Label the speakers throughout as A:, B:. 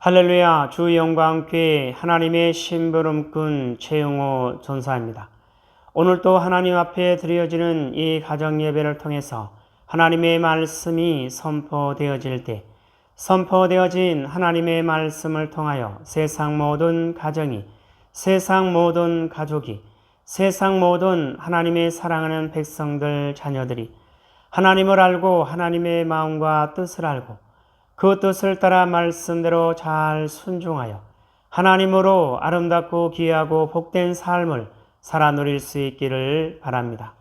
A: 할렐루야, 주 영광교회 하나님의 심부름꾼 최용호 전사입니다. 오늘 또 하나님 앞에 드려지는 이 가정 예배를 통해서 하나님의 말씀이 선포되어질 때 선포되어진 하나님의 말씀을 통하여 세상 모든 가정이, 세상 모든 가족이, 세상 모든 하나님의 사랑하는 백성들 자녀들이 하나님을 알고 하나님의 마음과 뜻을 알고 그 뜻을 따라 말씀대로 잘 순종하여 하나님으로 아름답고 귀하고 복된 삶을 살아 누릴 수 있기를 바랍니다.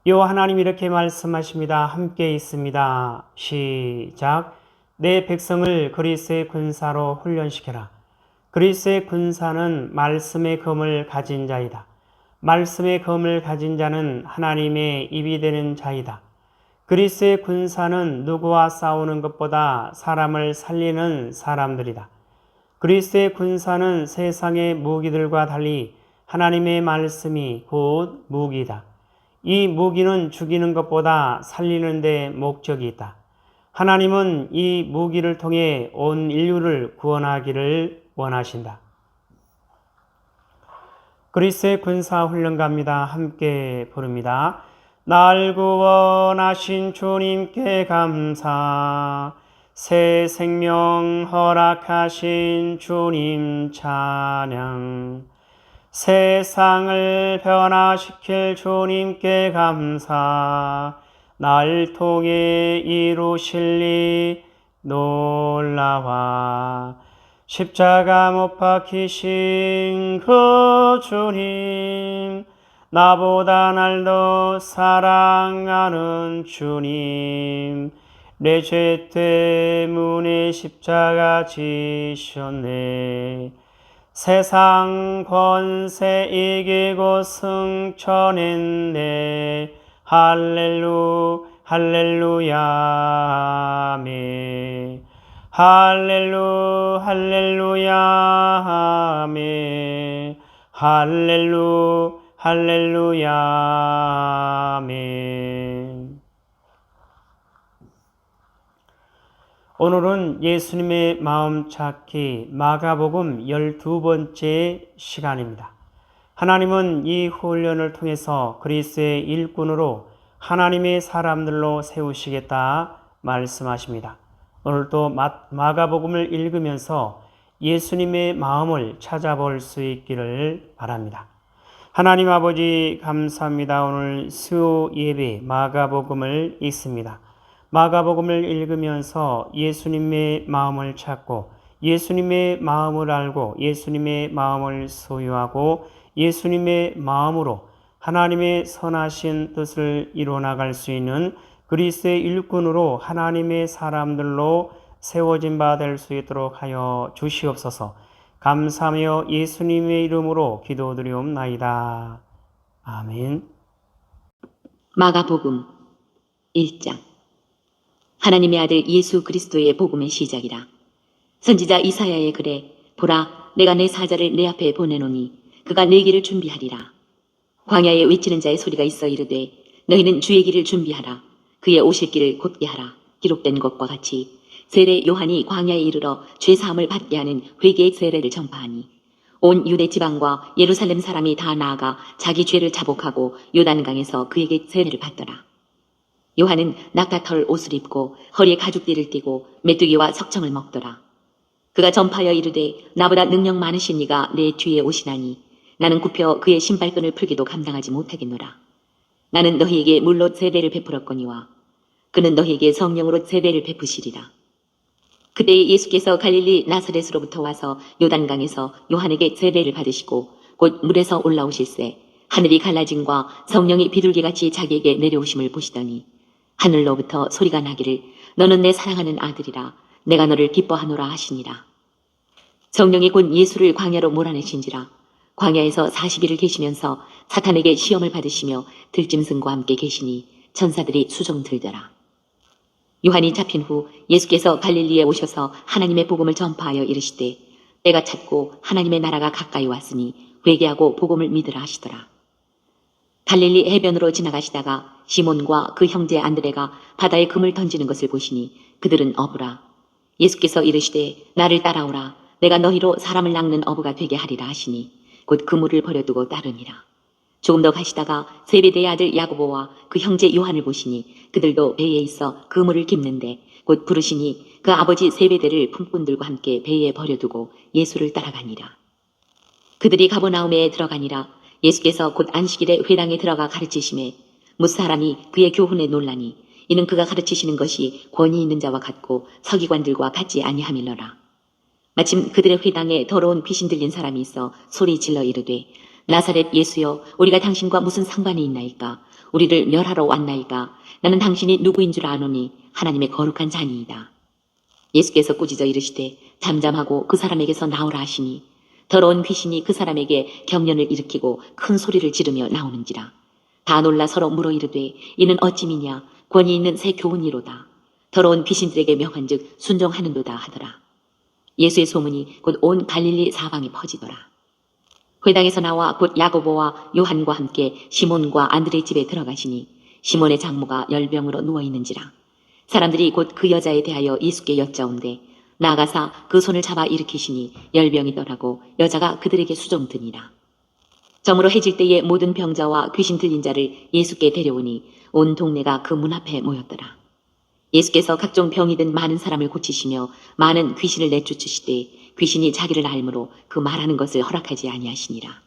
A: 요 하나님 이렇게 말씀하십니다. 함께 있습니다. 시작. 내 백성을 그리스의 군사로 훈련시켜라. 그리스의 군사는 말씀의 검을 가진 자이다. 말씀의 검을 가진 자는 하나님의 입이 되는 자이다. 그리스의 군사는 누구와 싸우는 것보다 사람을 살리는 사람들이다. 그리스의 군사는 세상의 무기들과 달리 하나님의 말씀이 곧 무기다. 이 무기는 죽이는 것보다 살리는 데 목적이 있다. 하나님은 이 무기를 통해 온 인류를 구원하기를 원하신다. 그리스의 군사 훈련가입니다. 함께 부릅니다. 날 구원하신 주님께 감사, 새 생명 허락하신 주님 찬양, 세상을 변화시킬 주님께 감사, 날 통해 이루실 일 놀라와, 십자가 못 박히신 그 주님, 나보다 날 더 사랑하는 주님, 내 죄 때문에 십자가 지셨네. 세상 권세 이기고 승천했네. 할렐루야 아멘. 할렐루야 아멘. 할렐루야 아멘. 오늘은 예수님의 마음 찾기 마가복음 12번째 시간입니다. 하나님은 이 훈련을 통해서 그리스의 일꾼으로 하나님의 사람들로 세우시겠다 말씀하십니다. 오늘 또 마가복음을 읽으면서 예수님의 마음을 찾아볼 수 있기를 바랍니다. 하나님 아버지 감사합니다. 오늘 수요 예배 마가복음을 읽습니다. 마가복음을 읽으면서 예수님의 마음을 찾고 예수님의 마음을 알고 예수님의 마음을 소유하고 예수님의 마음으로 하나님의 선하신 뜻을 이루어나갈 수 있는 그리스의 일꾼으로 하나님의 사람들로 세워진 바 될 수 있도록 하여 주시옵소서. 감사하며 예수님의 이름으로 기도드리옵나이다. 아멘.
B: 마가복음 1장. 하나님의 아들 예수 그리스도의 복음의 시작이라. 선지자 이사야의 글에 보라, 내가 내 사자를 내 앞에 보내노니 그가 내 길을 준비하리라. 광야에 외치는 자의 소리가 있어 이르되 너희는 주의 길을 준비하라. 그의 오실 길을 곧게 하라. 기록된 것과 같이 세례 요한이 광야에 이르러 죄사함을 받게 하는 회개의 세례를 전파하니 온 유대 지방과 예루살렘 사람이 다 나아가 자기 죄를 자복하고 요단강에서 그에게 세례를 받더라. 요한은 낙타털 옷을 입고 허리에 가죽띠를 띠고 메뚜기와 석청을 먹더라. 그가 전파하여 이르되 나보다 능력 많으신 이가 내 뒤에 오시나니 나는 굽혀 그의 신발끈을 풀기도 감당하지 못하겠노라. 나는 너희에게 물로 세례를 베풀었거니와 그는 너희에게 성령으로 세례를 베푸시리라. 그때 예수께서 갈릴리 나사렛으로부터 와서 요단강에서 요한에게 세례를 받으시고 곧 물에서 올라오실새 하늘이 갈라짐과 성령이 비둘기같이 자기에게 내려오심을 보시더니 하늘로부터 소리가 나기를 너는 내 사랑하는 아들이라 내가 너를 기뻐하노라 하시니라. 성령이 곧 예수를 광야로 몰아내신지라. 광야에서 40일을 계시면서 사탄에게 시험을 받으시며 들짐승과 함께 계시니 천사들이 수종 들더라. 요한이 잡힌 후 예수께서 갈릴리에 오셔서 하나님의 복음을 전파하여 이르시되 때가 찼고 하나님의 나라가 가까이 왔으니 회개하고 복음을 믿으라 하시더라. 갈릴리 해변으로 지나가시다가 시몬과 그 형제 안드레가 바다에 금을 던지는 것을 보시니 그들은 어부라. 예수께서 이르시되 나를 따라오라. 내가 너희로 사람을 낚는 어부가 되게 하리라 하시니 곧 그물을 버려두고 따르니라. 조금 더 가시다가 세베대의 아들 야고보와 그 형제 요한을 보시니 그들도 배에 있어 그물을 깁는데 곧 부르시니 그 아버지 세베대를 품꾼들과 함께 배에 버려두고 예수를 따라가니라. 그들이 가버나움에 들어가니라. 예수께서 곧 안식일에 회당에 들어가 가르치심에 뭇 사람이 그의 교훈에 놀라니 이는 그가 가르치시는 것이 권위 있는 자와 같고 서기관들과 같지 아니함일러라. 마침 그들의 회당에 더러운 귀신 들린 사람이 있어 소리 질러 이르되 나사렛 예수여 우리가 당신과 무슨 상관이 있나이까? 우리를 멸하러 왔나이까? 나는 당신이 누구인 줄 아노니 하나님의 거룩한 자니이다. 예수께서 꾸짖어 이르시되 잠잠하고 그 사람에게서 나오라 하시니 더러운 귀신이 그 사람에게 경련을 일으키고 큰 소리를 지르며 나오는지라. 다 놀라 서로 물어 이르되 이는 어찌미냐? 권위 있는 새 교훈이로다. 더러운 귀신들에게 명한즉 순종하는도다 하더라. 예수의 소문이 곧 온 갈릴리 사방에 퍼지더라. 회당에서 나와 곧 야고보와 요한과 함께 시몬과 안드레 집에 들어가시니 시몬의 장모가 열병으로 누워있는지라. 사람들이 곧 그 여자에 대하여 예수께 여짜온대 나아가사 그 손을 잡아 일으키시니 열병이 떠나고 여자가 그들에게 수종드니라. 저물어 해질 때에 모든 병자와 귀신 들린 자를 예수께 데려오니 온 동네가 그 문 앞에 모였더라. 예수께서 각종 병이 든 많은 사람을 고치시며 많은 귀신을 내쫓으시되 귀신이 자기를 알므로 그 말하는 것을 허락하지 아니하시니라.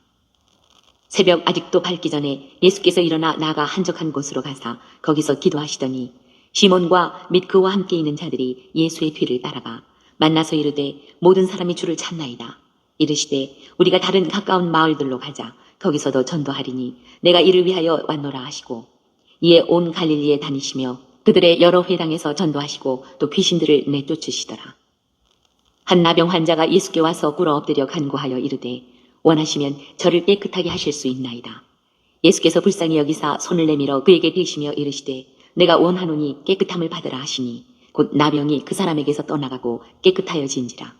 B: 새벽 아직도 밝기 전에 예수께서 일어나 나가 한적한 곳으로 가사 거기서 기도하시더니 시몬과 및 그와 함께 있는 자들이 예수의 뒤를 따라가 만나서 이르되 모든 사람이 주를 찾나이다. 이르시되 우리가 다른 가까운 마을들로 가자. 거기서도 전도하리니 내가 이를 위하여 왔노라 하시고 이에 온 갈릴리에 다니시며 그들의 여러 회당에서 전도하시고 또 귀신들을 내쫓으시더라. 한 나병 환자가 예수께 와서 꿇어 엎드려 간구하여 이르되 원하시면 저를 깨끗하게 하실 수 있나이다. 예수께서 불쌍히 여기사 손을 내밀어 그에게 대시며 이르시되 내가 원하노니 깨끗함을 받으라 하시니 곧 나병이 그 사람에게서 떠나가고 깨끗하여진지라.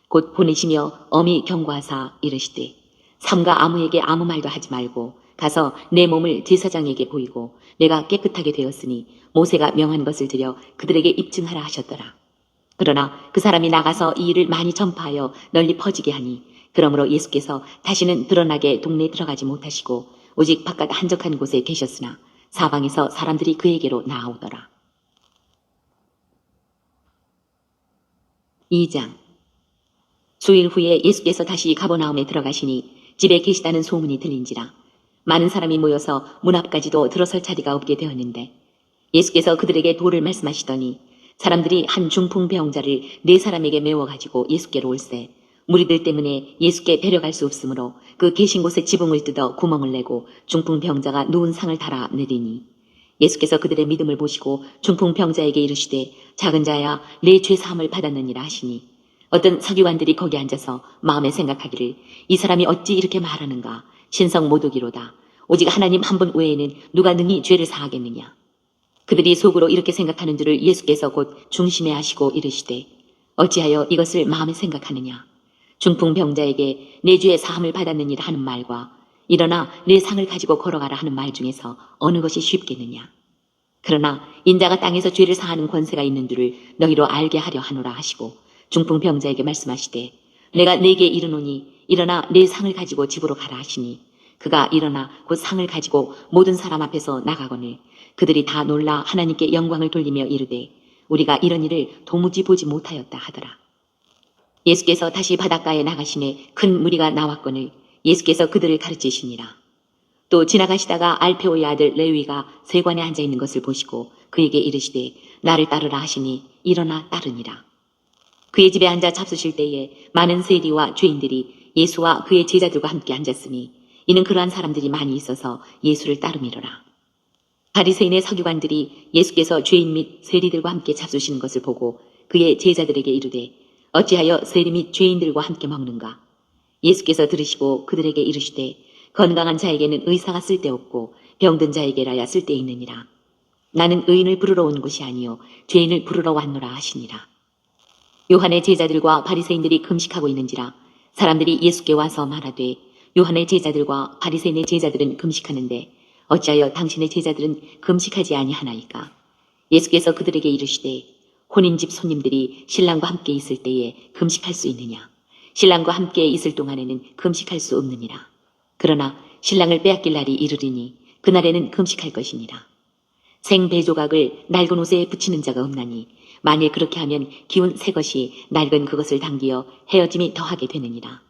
B: 곧 보내시며 엄히 경고하사 이르시되 삼가 아무에게 아무 말도 하지 말고 가서 내 몸을 제사장에게 보이고 내가 깨끗하게 되었으니 모세가 명한 것을 들여 그들에게 입증하라 하셨더라. 그러나 그 사람이 나가서 이 일을 많이 전파하여 널리 퍼지게 하니 그러므로 예수께서 다시는 드러나게 동네에 들어가지 못하시고 오직 바깥 한적한 곳에 계셨으나 사방에서 사람들이 그에게로 나아오더라. 2장. 수일 후에 예수께서 다시 가버나움에 들어가시니 집에 계시다는 소문이 들린지라. 많은 사람이 모여서 문 앞까지도 들어설 자리가 없게 되었는데 예수께서 그들에게 도를 말씀하시더니 사람들이 한 중풍 병자를 4사람에게 메워가지고 예수께로 올세 무리들 때문에 예수께 데려갈 수 없으므로 그 계신 곳에 지붕을 뜯어 구멍을 내고 중풍 병자가 누운 상을 달아 내리니 예수께서 그들의 믿음을 보시고 중풍 병자에게 이르시되 작은 자야 내 죄 사함을 받았느니라 하시니 어떤 서기관들이 거기 앉아서 마음에 생각하기를 이 사람이 어찌 이렇게 말하는가 신성 모독이로다. 오직 하나님 한 분 외에는 누가 능히 죄를 사하겠느냐. 그들이 속으로 이렇게 생각하는 줄을 예수께서 곧 중심에 하시고 이르시되 어찌하여 이것을 마음에 생각하느냐. 중풍 병자에게 내 죄의 사함을 받았느니라 하는 말과 일어나 내 상을 가지고 걸어가라 하는 말 중에서 어느 것이 쉽겠느냐. 그러나 인자가 땅에서 죄를 사하는 권세가 있는 줄을 너희로 알게 하려 하노라 하시고 중풍 병자에게 말씀하시되 내가 네게 이르노니 일어나 내 상을 가지고 집으로 가라 하시니 그가 일어나 곧 상을 가지고 모든 사람 앞에서 나가거늘 그들이 다 놀라 하나님께 영광을 돌리며 이르되 우리가 이런 일을 도무지 보지 못하였다 하더라. 예수께서 다시 바닷가에 나가시매 큰 무리가 나왔거늘 예수께서 그들을 가르치시니라. 또 지나가시다가 알페오의 아들 레위가 세관에 앉아있는 것을 보시고 그에게 이르시되 나를 따르라 하시니 일어나 따르니라. 그의 집에 앉아 잡수실 때에 많은 세리와 죄인들이 예수와 그의 제자들과 함께 앉았으니 이는 그러한 사람들이 많이 있어서 예수를 따르미로라. 바리새인의 서기관들이 예수께서 죄인 및 세리들과 함께 잡수시는 것을 보고 그의 제자들에게 이르되 어찌하여 세리 및 죄인들과 함께 먹는가. 예수께서 들으시고 그들에게 이르시되 건강한 자에게는 의사가 쓸데없고 병든 자에게라야 쓸데있느니라. 나는 의인을 부르러 온 것이 아니요 죄인을 부르러 왔노라 하시니라. 요한의 제자들과 바리새인들이 금식하고 있는지라 사람들이 예수께 와서 말하되 요한의 제자들과 바리새인의 제자들은 금식하는데 어찌하여 당신의 제자들은 금식하지 아니하나이까. 예수께서 그들에게 이르시되 혼인집 손님들이 신랑과 함께 있을 때에 금식할 수 있느냐? 신랑과 함께 있을 동안에는 금식할 수 없느니라. 그러나 신랑을 빼앗길 날이 이르리니 그날에는 금식할 것이니라. 생배조각을 낡은 옷에 붙이는 자가 없나니 만일 그렇게 하면 기운 새 것이 낡은 그것을 당기어 헤어짐이 더하게 되느니라.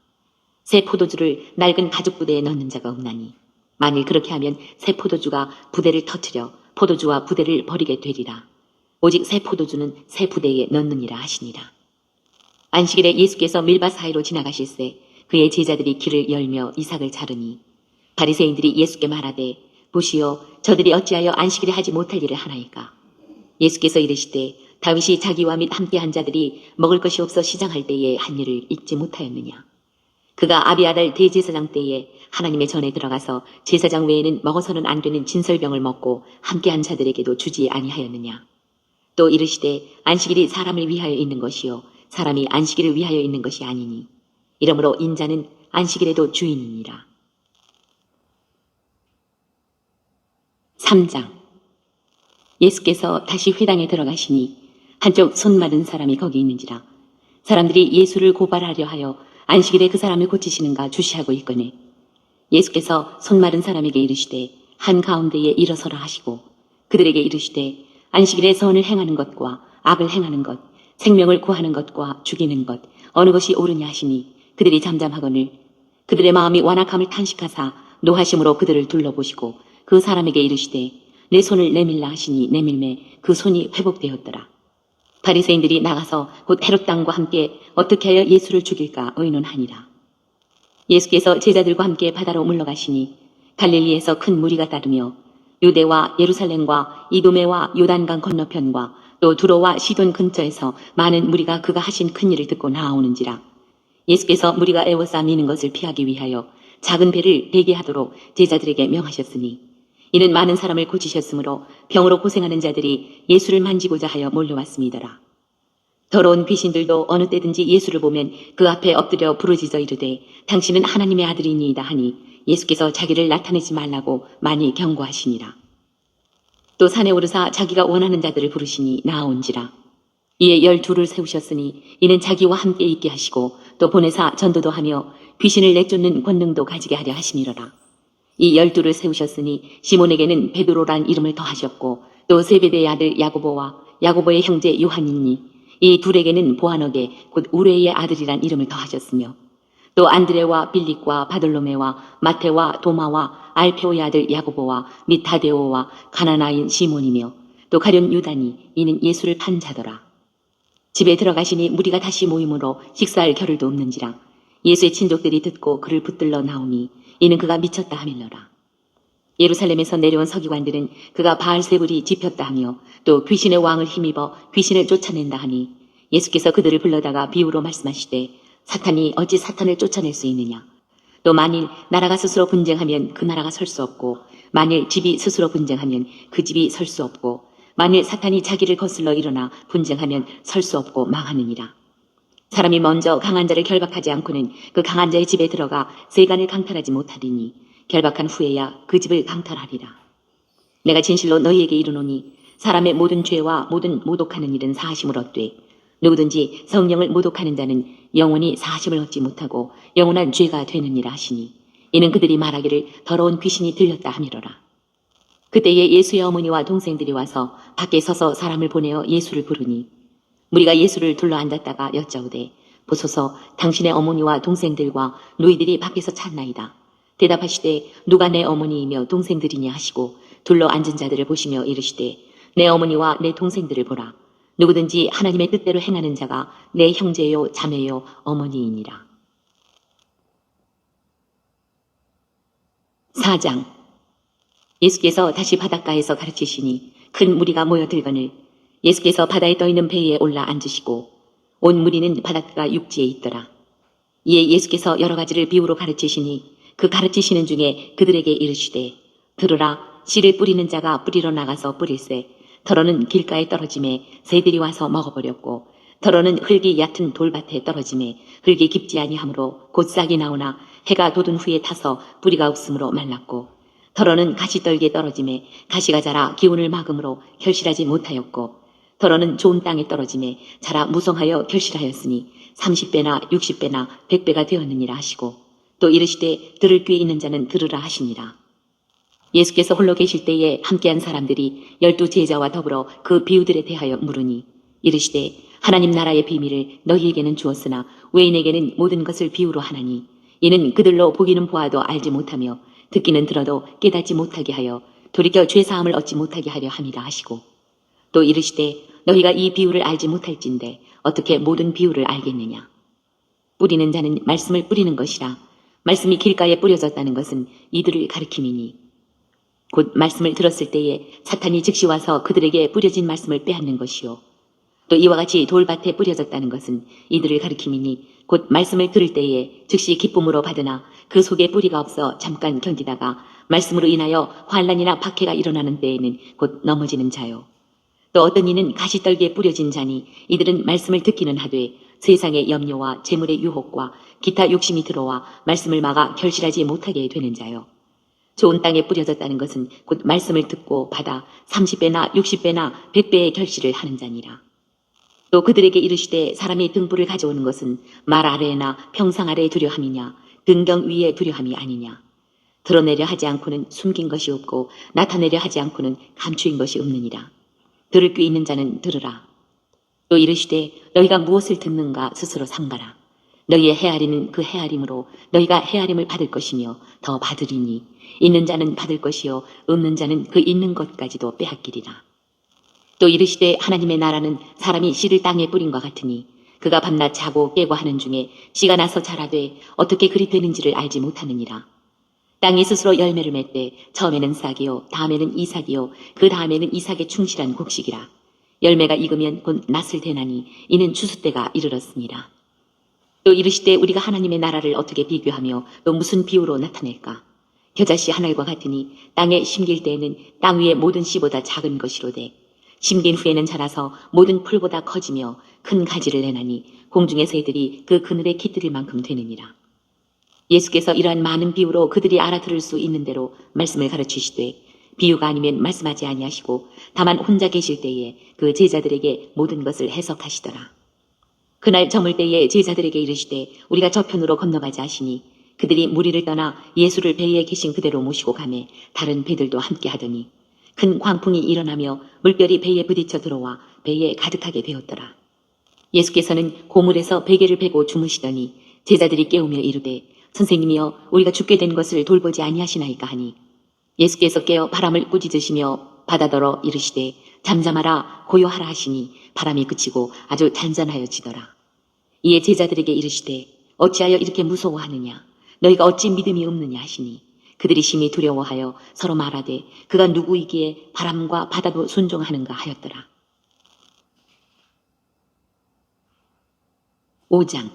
B: 새 포도주를 낡은 가죽 부대에 넣는 자가 없나니 만일 그렇게 하면 새 포도주가 부대를 터뜨려 포도주와 부대를 버리게 되리라. 오직 새 포도주는 새 부대에 넣느니라 하시니라. 안식일에 예수께서 밀밭 사이로 지나가실새 그의 제자들이 길을 열며 이삭을 자르니 바리새인들이 예수께 말하되 보시오 저들이 어찌하여 안식일에 하지 못할 일을 하나이까. 예수께서 이르시되 다윗이 자기와 및 함께한 자들이 먹을 것이 없어 시장할 때에 한 일을 잊지 못하였느냐. 그가 아비아달 대제사장 때에 하나님의 전에 들어가서 제사장 외에는 먹어서는 안 되는 진설병을 먹고 함께한 자들에게도 주지 아니하였느냐. 또 이르시되 안식일이 사람을 위하여 있는 것이요 사람이 안식일을 위하여 있는 것이 아니니 이러므로 인자는 안식일에도 주인이니라. 3장. 예수께서 다시 회당에 들어가시니 한쪽 손 마른 사람이 거기 있는지라. 사람들이 예수를 고발하려 하여 안식일에 그 사람을 고치시는가 주시하고 있거늘 예수께서 손 마른 사람에게 이르시되 한가운데에 일어서라 하시고 그들에게 이르시되 안식일에 선을 행하는 것과 악을 행하는 것 생명을 구하는 것과 죽이는 것 어느 것이 옳으냐 하시니 그들이 잠잠하거늘 그들의 마음이 완악함을 탄식하사 노하심으로 그들을 둘러보시고 그 사람에게 이르시되 내 손을 내밀라 하시니 내밀매 그 손이 회복되었더라. 바리새인들이 나가서 곧 헤롯 당과 함께 어떻게 하여 예수를 죽일까 의논하니라. 예수께서 제자들과 함께 바다로 물러가시니 갈릴리에서 큰 무리가 따르며 유대와 예루살렘과 이두메와 요단강 건너편과 또 두로와 시돈 근처에서 많은 무리가 그가 하신 큰 일을 듣고 나아오는지라. 예수께서 무리가 애워싸 미는 것을 피하기 위하여 작은 배를 대기하도록 제자들에게 명하셨으니 이는 많은 사람을 고치셨으므로 병으로 고생하는 자들이 예수를 만지고자 하여 몰려왔음이더라. 더러운 귀신들도 어느 때든지 예수를 보면 그 앞에 엎드려 부르짖어 이르되 당신은 하나님의 아들이니이다 하니 예수께서 자기를 나타내지 말라고 많이 경고하시니라. 또 산에 오르사 자기가 원하는 자들을 부르시니 나아온지라. 이에 12를 세우셨으니 이는 자기와 함께 있게 하시고 또 보내사 전도도 하며 귀신을 내쫓는 권능도 가지게 하려 하심이로라. 이 12를 세우셨으니 시몬에게는 베드로란 이름을 더하셨고 또 세베대의 아들 야고보와 야고보의 형제 요한이니 이 둘에게는 보아너게 곧 우레의 아들이란 이름을 더하셨으며 또 안드레와 빌립과 바돌로메와 마테와 도마와 알페오의 아들 야고보와 및 다데오와 가나나인 시몬이며 또 가룟 유다니 이는 예수를 판 자더라. 집에 들어가시니 무리가 다시 모임으로 식사할 겨를도 없는지라. 예수의 친족들이 듣고 그를 붙들러 나오니 이는 그가 미쳤다 하밀러라. 예루살렘에서 내려온 서기관들은 그가 바알세불이 집혔다 하며 또 귀신의 왕을 힘입어 귀신을 쫓아낸다 하니 예수께서 그들을 불러다가 비유로 말씀하시되 사탄이 어찌 사탄을 쫓아낼 수 있느냐. 또 만일 나라가 스스로 분쟁하면 그 나라가 설 수 없고 만일 집이 스스로 분쟁하면 그 집이 설 수 없고 만일 사탄이 자기를 거슬러 일어나 분쟁하면 설 수 없고 망하느니라. 사람이 먼저 강한 자를 결박하지 않고는 그 강한 자의 집에 들어가 세간을 강탈하지 못하리니 결박한 후에야 그 집을 강탈하리라. 내가 진실로 너희에게 이르노니 사람의 모든 죄와 모든 모독하는 일은 사하심을 얻되 누구든지 성령을 모독하는 자는 영원히 사하심을 얻지 못하고 영원한 죄가 되느니라 하시니 이는 그들이 말하기를 더러운 귀신이 들렸다 하미로라. 그때에 예수의 어머니와 동생들이 와서 밖에 서서 사람을 보내어 예수를 부르니 무리가 예수를 둘러 앉았다가 여짜오되 보소서 당신의 어머니와 동생들과 누이들이 밖에서 찾나이다. 대답하시되 누가 내 어머니이며 동생들이냐 하시고 둘러 앉은 자들을 보시며 이르시되 내 어머니와 내 동생들을 보라. 누구든지 하나님의 뜻대로 행하는 자가 내 형제요 자매요 어머니이니라. 4장. 예수께서 다시 바닷가에서 가르치시니 큰 무리가 모여들거늘 예수께서 바다에 떠있는 배에 올라 앉으시고 온 무리는 바닷가 육지에 있더라. 이에 예수께서 여러 가지를 비유로 가르치시니 그 가르치시는 중에 그들에게 이르시되 들으라. 씨를 뿌리는 자가 뿌리러 나가서 뿌릴새 더러는 길가에 떨어짐에 새들이 와서 먹어버렸고 더러는 흙이 얕은 돌밭에 떨어짐에 흙이 깊지 아니하므로 곧 싹이 나오나 해가 돋은 후에 타서 뿌리가 없으므로 말랐고 더러는 가시떨기에 떨어짐에 가시가 자라 기운을 막음으로 결실하지 못하였고 더러는 좋은 땅에 떨어짐에 자라 무성하여 결실하였으니 30배나 60배나 100배가 되었느니라 하시고 또 이르시되 들을 귀 있는 자는 들으라 하시니라. 예수께서 홀로 계실 때에 함께한 사람들이 12 제자와 더불어 그 비유들에 대하여 물으니 이르시되 하나님 나라의 비밀을 너희에게는 주었으나 외인에게는 모든 것을 비유로 하나니 이는 그들로 보기는 보아도 알지 못하며 듣기는 들어도 깨닫지 못하게 하여 돌이켜 죄사함을 얻지 못하게 하려 함이라 하시고 또 이르시되 너희가 이 비유를 알지 못할진대 어떻게 모든 비유를 알겠느냐. 뿌리는 자는 말씀을 뿌리는 것이라 말씀이 길가에 뿌려졌다는 것은 이들을 가리킴이니 곧 말씀을 들었을 때에 사탄이 즉시 와서 그들에게 뿌려진 말씀을 빼앗는 것이요 또 이와 같이 돌밭에 뿌려졌다는 것은 이들을 가리킴이니 곧 말씀을 들을 때에 즉시 기쁨으로 받으나 그 속에 뿌리가 없어 잠깐 견디다가 말씀으로 인하여 환난이나 박해가 일어나는 때에는 곧 넘어지는 자요. 또 어떤 이는 가시떨기에 뿌려진 자니 이들은 말씀을 듣기는 하되 세상의 염려와 재물의 유혹과 기타 욕심이 들어와 말씀을 막아 결실하지 못하게 되는 자요. 좋은 땅에 뿌려졌다는 것은 곧 말씀을 듣고 받아 30배나 60배나 100배의 결실을 하는 자니라. 또 그들에게 이르시되 사람이 등불을 가져오는 것은 말 아래나 평상 아래에 두려함이냐 등경 위에 두려함이 아니냐. 드러내려 하지 않고는 숨긴 것이 없고 나타내려 하지 않고는 감추인 것이 없느니라. 들을 귀 있는 자는 들으라. 또 이르시되 너희가 무엇을 듣는가 스스로 상가라. 너희의 헤아리는 그 헤아림으로 너희가 헤아림을 받을 것이며 더 받으리니 있는 자는 받을 것이요 없는 자는 그 있는 것까지도 빼앗기리라. 또 이르시되 하나님의 나라는 사람이 씨를 땅에 뿌린과 같으니 그가 밤낮 자고 깨고 하는 중에 씨가 나서 자라되 어떻게 그리 되는지를 알지 못하느니라. 땅이 스스로 열매를 맺되 처음에는 싹이요 다음에는 이삭이요 그 다음에는 이삭의 충실한 곡식이라. 열매가 익으면 곧 낫을 대나니 이는 추수 때가 이르렀습니다. 또 이르시되 우리가 하나님의 나라를 어떻게 비교하며 또 무슨 비유로 나타낼까. 겨자씨 하늘과 같으니 땅에 심길 때에는 땅 위의 모든 씨보다 작은 것이로되 심긴 후에는 자라서 모든 풀보다 커지며 큰 가지를 내나니 공중의 새들이 그 그늘에 깃들일 만큼 되느니라. 예수께서 이러한 많은 비유로 그들이 알아들을 수 있는 대로 말씀을 가르치시되 비유가 아니면 말씀하지 아니하시고 다만 혼자 계실 때에 그 제자들에게 모든 것을 해석하시더라. 그날 저물 때에 제자들에게 이르시되 우리가 저편으로 건너가자 하시니 그들이 무리를 떠나 예수를 배에 계신 그대로 모시고 가매 다른 배들도 함께 하더니 큰 광풍이 일어나며 물결이 배에 부딪혀 들어와 배에 가득하게 되었더라. 예수께서는 고물에서 베개를 베고 주무시더니 제자들이 깨우며 이르되 선생님이여 우리가 죽게 된 것을 돌보지 아니하시나이까 하니 예수께서 깨어 바람을 꾸짖으시며 바다더러 이르시되 잠잠하라 고요하라 하시니 바람이 그치고 아주 잔잔하여지더라. 이에 제자들에게 이르시되 어찌하여 이렇게 무서워하느냐 너희가 어찌 믿음이 없느냐 하시니 그들이 심히 두려워하여 서로 말하되 그가 누구이기에 바람과 바다도 순종하는가 하였더라. 5장.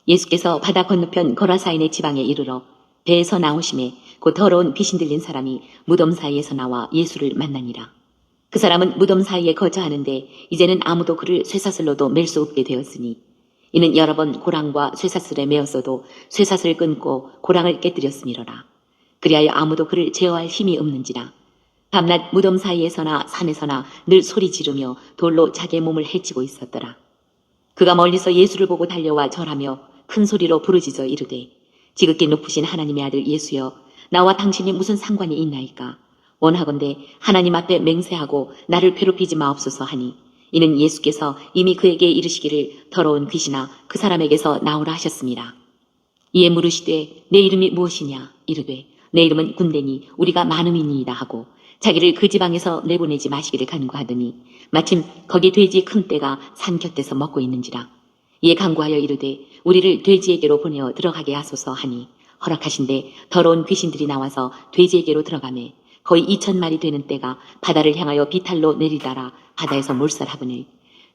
B: 예수께서 바다 건너편 거라사인의 지방에 이르러 배에서 나오심에 곧 더러운 귀신 들린 사람이 무덤 사이에서 나와 예수를 만나니라. 그 사람은 무덤 사이에 거처하는데 이제는 아무도 그를 쇠사슬로도 맬 수 없게 되었으니 이는 여러 번 고랑과 쇠사슬에 매었어도 쇠사슬을 끊고 고랑을 깨뜨렸음이로라. 그리하여 아무도 그를 제어할 힘이 없는지라. 밤낮 무덤 사이에서나 산에서나 늘 소리 지르며 돌로 자기의 몸을 해치고 있었더라. 그가 멀리서 예수를 보고 달려와 절하며 큰 소리로 부르짖어 이르되 지극히 높으신 하나님의 아들 예수여 나와 당신이 무슨 상관이 있나이까. 원하건대 하나님 앞에 맹세하고 나를 괴롭히지 마옵소서 하니 이는 예수께서 이미 그에게 이르시기를 더러운 귀신아 그 사람에게서 나오라 하셨습니다. 이에 물으시되 내 이름이 무엇이냐 이르되 내 이름은 군대니 우리가 많음이니이다 하고 자기를 그 지방에서 내보내지 마시기를 간구하더니 마침 거기 돼지 큰 떼가 산 곁에서 먹고 있는지라. 이에 간구하여 이르되 우리를 돼지에게로 보내어 들어가게 하소서 하니 허락하신대 더러운 귀신들이 나와서 돼지에게로 들어가매 거의 2,000마리 되는 떼가 바다를 향하여 비탈로 내리다라 바다에서 몰살하거늘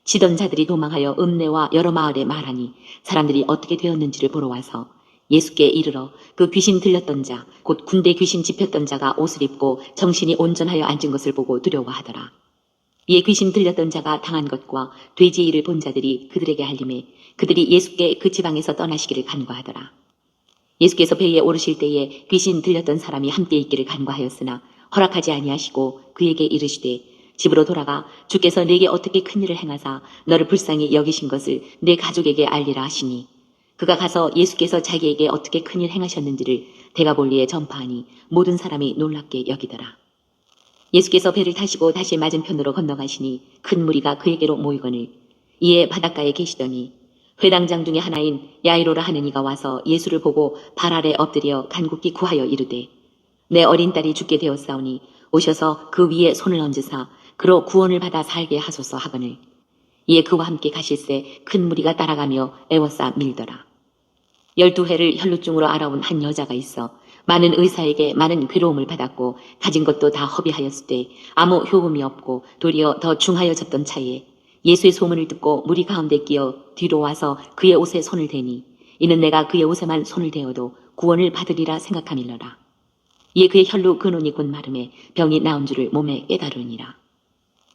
B: 치던 자들이 도망하여 읍내와 여러 마을에 말하니 사람들이 어떻게 되었는지를 보러 와서 예수께 이르러 그 귀신 들렸던 자 곧 군대 귀신 집혔던 자가 옷을 입고 정신이 온전하여 앉은 것을 보고 두려워하더라. 이에 귀신 들렸던 자가 당한 것과 돼지의 일을 본 자들이 그들에게 알림해 그들이 예수께 그 지방에서 떠나시기를 간구하더라. 예수께서 배에 오르실 때에 귀신 들렸던 사람이 함께 있기를 간구하였으나 허락하지 아니하시고 그에게 이르시되 집으로 돌아가 주께서 내게 어떻게 큰 일을 행하사 너를 불쌍히 여기신 것을 내 가족에게 알리라 하시니 그가 가서 예수께서 자기에게 어떻게 큰 일 행하셨는지를 데가볼리에 전파하니 모든 사람이 놀랍게 여기더라. 예수께서 배를 타시고 다시 맞은편으로 건너가시니 큰 무리가 그에게로 모이거늘 이에 바닷가에 계시더니 회당장 중에 하나인 야이로라 하는 이가 와서 예수를 보고 발 아래 엎드려 간곡히 구하여 이르되 내 어린 딸이 죽게 되었사오니 오셔서 그 위에 손을 얹으사 그로 구원을 받아 살게 하소서 하거늘 이에 그와 함께 가실새 큰 무리가 따라가며 애워싸 밀더라. 12해를 혈루증으로 알아온 한 여자가 있어 많은 의사에게 많은 괴로움을 받았고 가진 것도 다 허비하였을 때 아무 효험이 없고 도리어 더 중하여졌던 차에 예수의 소문을 듣고 무리 가운데 끼어 뒤로 와서 그의 옷에 손을 대니 이는 내가 그의 옷에만 손을 대어도 구원을 받으리라 생각함일러라. 이에 그의 혈루 근원이 곧 마름에 병이 나온 줄을 몸에 깨달으니라.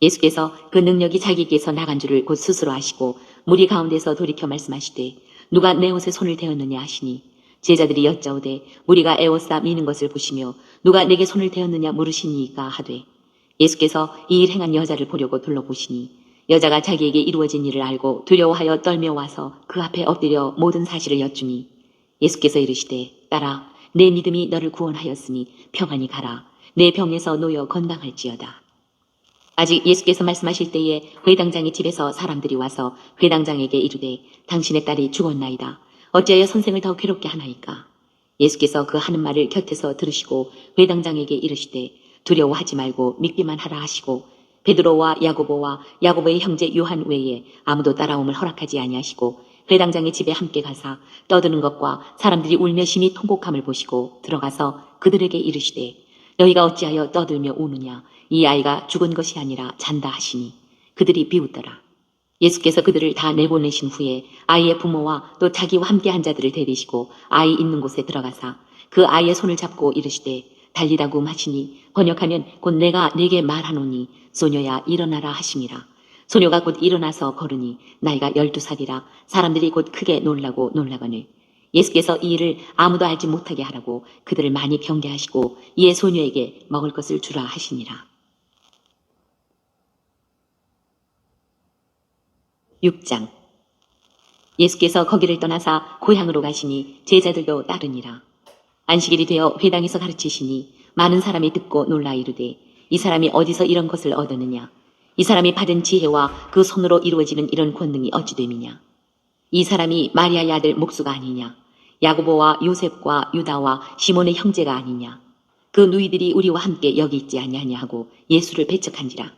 B: 예수께서 그 능력이 자기에게서 나간 줄을 곧 스스로 아시고 무리 가운데서 돌이켜 말씀하시되 누가 내 옷에 손을 대었느냐 하시니 제자들이 여짜오되 우리가 애워싸 미는 것을 보시며 누가 내게 손을 대었느냐 물으시니까 하되 예수께서 이 일 행한 여자를 보려고 둘러보시니 여자가 자기에게 이루어진 일을 알고 두려워하여 떨며 와서 그 앞에 엎드려 모든 사실을 여쭈니 예수께서 이르시되 딸아 내 믿음이 너를 구원하였으니 평안히 가라 내 병에서 놓여 건강할지어다. 아직 예수께서 말씀하실 때에 회당장의 집에서 사람들이 와서 회당장에게 이르되 당신의 딸이 죽었나이다. 어찌하여 선생을 더 괴롭게 하나이까? 예수께서 그 하는 말을 곁에서 들으시고 회당장에게 이르시되 두려워하지 말고 믿기만 하라 하시고 베드로와 야고보와 야고보의 형제 요한 외에 아무도 따라옴을 허락하지 아니하시고 회당장의 집에 함께 가사 떠드는 것과 사람들이 울며 심히 통곡함을 보시고 들어가서 그들에게 이르시되 너희가 어찌하여 떠들며 우느냐 이 아이가 죽은 것이 아니라 잔다 하시니 그들이 비웃더라. 예수께서 그들을 다 내보내신 후에 아이의 부모와 또 자기와 함께 한 자들을 데리시고 아이 있는 곳에 들어가사 그 아이의 손을 잡고 이르시되 달리다굼 하시니 번역하면 곧 내가 네게 말하노니 소녀야 일어나라 하심이라. 소녀가 곧 일어나서 걸으니 나이가 12살이라 사람들이 곧 크게 놀라거늘 예수께서 이 일을 아무도 알지 못하게 하라고 그들을 많이 경계하시고 이에 소녀에게 먹을 것을 주라 하시니라. 6장 예수께서 거기를 떠나사 고향으로 가시니 제자들도 따르니라. 안식일이 되어 회당에서 가르치시니 많은 사람이 듣고 놀라 이르되 이 사람이 어디서 이런 것을 얻었느냐 이 사람이 받은 지혜와 그 손으로 이루어지는 이런 권능이 어찌 됨이냐 이 사람이 마리아의 아들 목수가 아니냐 야고보와 요셉과 유다와 시몬의 형제가 아니냐 그 누이들이 우리와 함께 여기 있지 아니하냐 하고 예수를 배척한지라.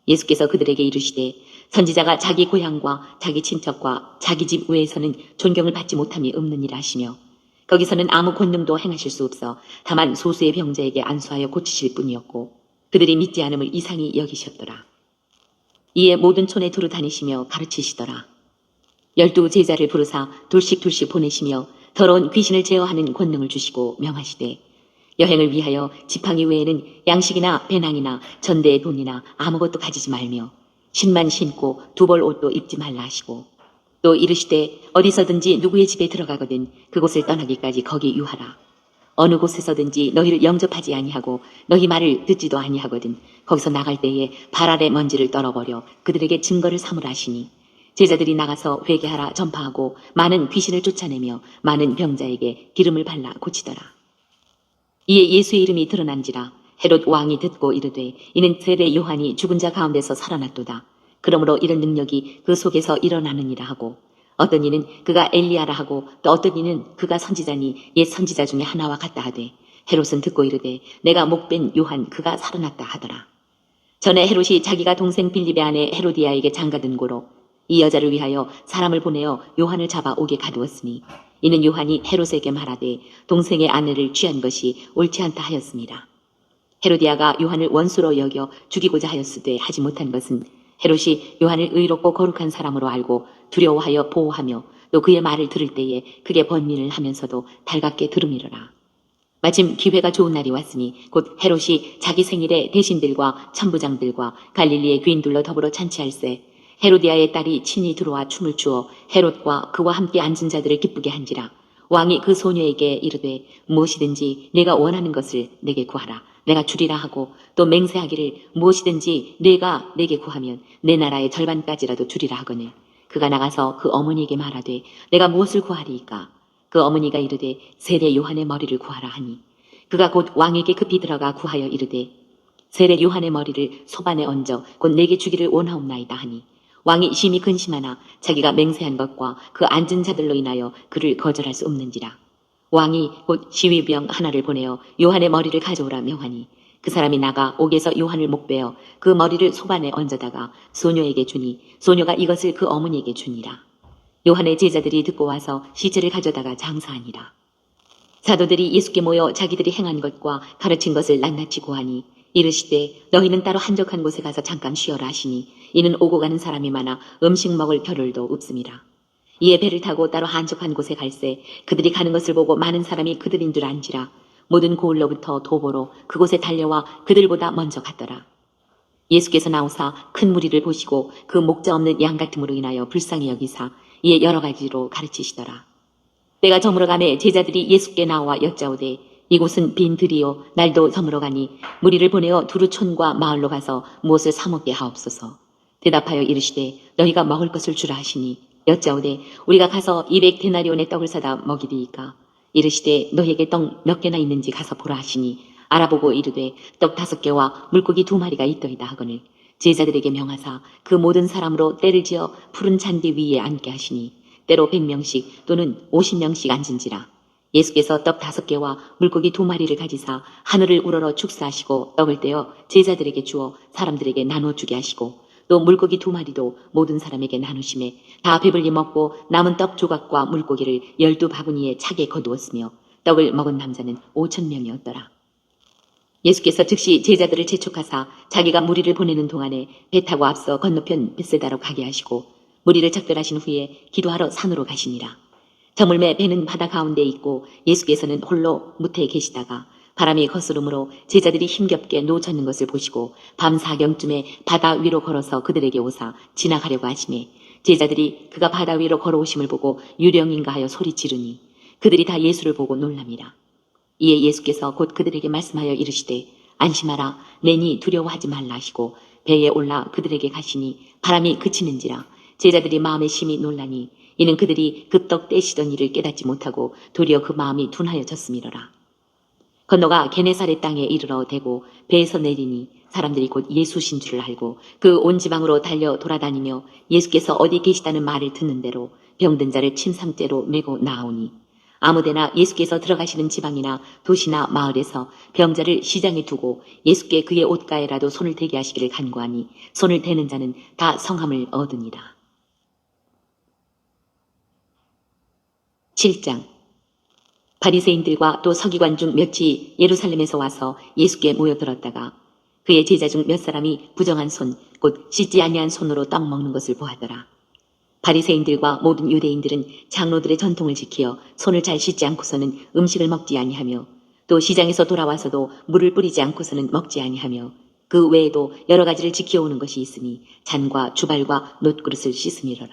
B: 예수께서 그들에게 이르시되 선지자가 자기 고향과 자기 친척과 자기 집 외에서는 존경을 받지 못함이 없느니라 하시며 거기서는 아무 권능도 행하실 수 없어 다만 소수의 병자에게 안수하여 고치실 뿐이었고 그들이 믿지 않음을 이상히 여기셨더라. 이에 모든 촌에 두루 다니시며 가르치시더라. 12 제자를 부르사 둘씩 보내시며 더러운 귀신을 제어하는 권능을 주시고 명하시되 여행을 위하여 지팡이 외에는 양식이나 배낭이나 전대의 돈이나 아무것도 가지지 말며 신만 신고 두벌 옷도 입지 말라 하시고 또 이르시되 어디서든지 누구의 집에 들어가거든 그곳을 떠나기까지 거기 유하라. 어느 곳에서든지 너희를 영접하지 아니하고 너희 말을 듣지도 아니하거든 거기서 나갈 때에 발 아래 먼지를 떨어버려 그들에게 증거를 삼으라 하시니 제자들이 나가서 회개하라 전파하고 많은 귀신을 쫓아내며 많은 병자에게 기름을 발라 고치더라. 이에 예수의 이름이 드러난지라 헤롯 왕이 듣고 이르되 이는 세례 요한이 죽은 자 가운데서 살아났도다. 그러므로 이런 능력이 그 속에서 일어나느니라 하고 어떤 이는 그가 엘리야라 하고 또 어떤 이는 그가 선지자니 옛 선지자 중에 하나와 같다 하되 헤롯은 듣고 이르되 내가 목벤 요한 그가 살아났다 하더라. 전에 헤롯이 자기가 동생 빌립의 아내 헤로디아에게 장가든 고로 이 여자를 위하여 사람을 보내어 요한을 잡아 오게 가두었으니 이는 요한이 헤롯에게 말하되 동생의 아내를 취한 것이 옳지 않다 하였습니다. 헤로디아가 요한을 원수로 여겨 죽이고자 하였으되 하지 못한 것은 헤롯이 요한을 의롭고 거룩한 사람으로 알고 두려워하여 보호하며 또 그의 말을 들을 때에 크게 번민을 하면서도 달갑게 들음이러라. 마침 기회가 좋은 날이 왔으니 곧 헤롯이 자기 생일에 대신들과 천부장들과 갈릴리의 귀인들로 더불어 잔치할세 헤로디아의 딸이 친히 들어와 춤을 추어 헤롯과 그와 함께 앉은 자들을 기쁘게 한지라. 왕이 그 소녀에게 이르되 무엇이든지 내가 원하는 것을 내게 구하라. 내가 주리라 하고 또 맹세하기를 무엇이든지 네가 내게 구하면 내 나라의 절반까지라도 주리라 하거늘 그가 나가서 그 어머니에게 말하되 내가 무엇을 구하리이까 그 어머니가 이르되 세례 요한의 머리를 구하라 하니 그가 곧 왕에게 급히 들어가 구하여 이르되 세례 요한의 머리를 소반에 얹어 곧 내게 주기를 원하옵나이다 하니 왕이 심히 근심하나 자기가 맹세한 것과 그 앉은 자들로 인하여 그를 거절할 수 없는지라 왕이 곧 시위병 하나를 보내어 요한의 머리를 가져오라 명하니 그 사람이 나가 옥에서 요한을 목베어 그 머리를 소반에 얹어다가 소녀에게 주니 소녀가 이것을 그 어머니에게 주니라. 요한의 제자들이 듣고 와서 시체를 가져다가 장사하니라. 사도들이 예수께 모여 자기들이 행한 것과 가르친 것을 낱낱이 고하니 이르시되 너희는 따로 한적한 곳에 가서 잠깐 쉬어라 하시니 이는 오고 가는 사람이 많아 음식 먹을 겨를도 없음이라. 이에 배를 타고 따로 한적한 곳에 갈새 그들이 가는 것을 보고 많은 사람이 그들인 줄 안지라 모든 고을로부터 도보로 그곳에 달려와 그들보다 먼저 갔더라. 예수께서 나오사 큰 무리를 보시고 그 목자 없는 양 같음으로 인하여 불쌍히 여기사 이에 여러 가지로 가르치시더라. 때가 저물어 가매 제자들이 예수께 나와 여짜오되 이곳은 빈 들이요 날도 저물어 가니 무리를 보내어 두루 촌과 마을로 가서 무엇을 사 먹게 하옵소서. 대답하여 이르시되 너희가 먹을 것을 주라 하시니 여짜오되 우리가 가서 200데나리온의 떡을 사다 먹이리이까. 이르시되 너희에게 떡 몇 개나 있는지 가서 보라 하시니 알아보고 이르되 떡 5개와 물고기 2마리가 있더이다 하거늘 제자들에게 명하사 그 모든 사람으로 때를 지어 푸른 잔디 위에 앉게 하시니 때로 100명씩 또는 50명씩 앉은지라. 예수께서 떡 5개와 물고기 2마리를 가지사 하늘을 우러러 축사하시고 떡을 떼어 제자들에게 주어 사람들에게 나누어 주게 하시고 또 물고기 2마리도 모든 사람에게 나누심에 다 배불리 먹고 남은 떡 조각과 물고기를 12바구니에 차게 거두었으며 떡을 먹은 남자는 5,000명이었더라. 예수께서 즉시 제자들을 재촉하사 자기가 무리를 보내는 동안에 배 타고 앞서 건너편 벳세다로 가게 하시고 무리를 작별하신 후에 기도하러 산으로 가시니라. 저물매 배는 바다 가운데 있고 예수께서는 홀로 무태에 계시다가 바람이 거스름으로 제자들이 힘겹게 놓쳤는 것을 보시고 밤 4경쯤에 바다 위로 걸어서 그들에게 오사 지나가려고 하시매 제자들이 그가 바다 위로 걸어오심을 보고 유령인가 하여 소리 지르니 그들이 다 예수를 보고 놀랍니다. 이에 예수께서 곧 그들에게 말씀하여 이르시되 안심하라 내니 두려워하지 말라 하시고 배에 올라 그들에게 가시니 바람이 그치는지라 제자들이 마음에 심히 놀라니 이는 그들이 급떡 떼시던 일을 깨닫지 못하고 도리어 그 마음이 둔하여졌음이로라. 건너가 게네사렛 땅에 이르러 대고 배에서 내리니 사람들이 곧 예수신 줄을 알고 그 온 지방으로 달려 돌아다니며 예수께서 어디 계시다는 말을 듣는 대로 병든 자를 침상째로 메고 나오니 아무데나 예수께서 들어가시는 지방이나 도시나 마을에서 병자를 시장에 두고 예수께 그의 옷가에라도 손을 대게 하시기를 간구하니 손을 대는 자는 다 성함을 얻으니라. 7장 바리새인들과 또 서기관 중 몇이 예루살렘에서 와서 예수께 모여들었다가 그의 제자 중 몇 사람이 부정한 손, 곧 씻지 아니한 손으로 떡 먹는 것을 보았더라. 바리새인들과 모든 유대인들은 장로들의 전통을 지키어 손을 잘 씻지 않고서는 음식을 먹지 아니하며 또 시장에서 돌아와서도 물을 뿌리지 않고서는 먹지 아니하며 그 외에도 여러 가지를 지켜오는 것이 있으니 잔과 주발과 놋그릇을 씻음이로라.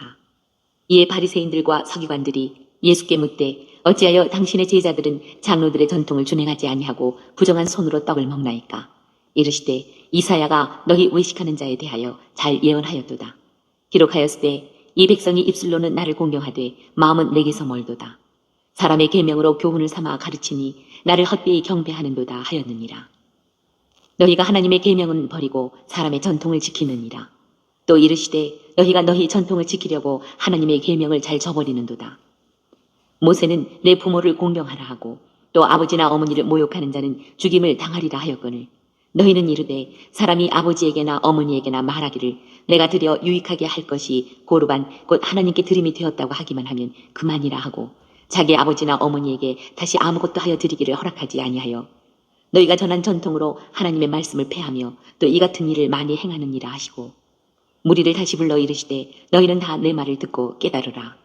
B: 이에 바리새인들과 서기관들이 예수께 묻되 어찌하여 당신의 제자들은 장로들의 전통을 준행하지 아니하고 부정한 손으로 떡을 먹나이까? 이르시되 이사야가 너희 외식하는 자에 대하여 잘 예언하였도다. 기록하였으되 이 백성이 입술로는 나를 공경하되 마음은 내게서 멀도다. 사람의 계명으로 교훈을 삼아 가르치니 나를 헛되이 경배하는도다 하였느니라. 너희가 하나님의 계명은 버리고 사람의 전통을 지키느니라. 또 이르시되 너희가 너희 전통을 지키려고 하나님의 계명을 잘 저버리는도다. 모세는 내 부모를 공경하라 하고 또 아버지나 어머니를 모욕하는 자는 죽임을 당하리라 하였거늘 너희는 이르되 사람이 아버지에게나 어머니에게나 말하기를 내가 드려 유익하게 할 것이 고르반 곧 하나님께 드림이 되었다고 하기만 하면 그만이라 하고 자기 아버지나 어머니에게 다시 아무것도 하여 드리기를 허락하지 아니하여 너희가 전한 전통으로 하나님의 말씀을 폐하며 또 이 같은 일을 많이 행하느니라 하시고 무리를 다시 불러 이르시되 너희는 다 내 말을 듣고 깨달으라.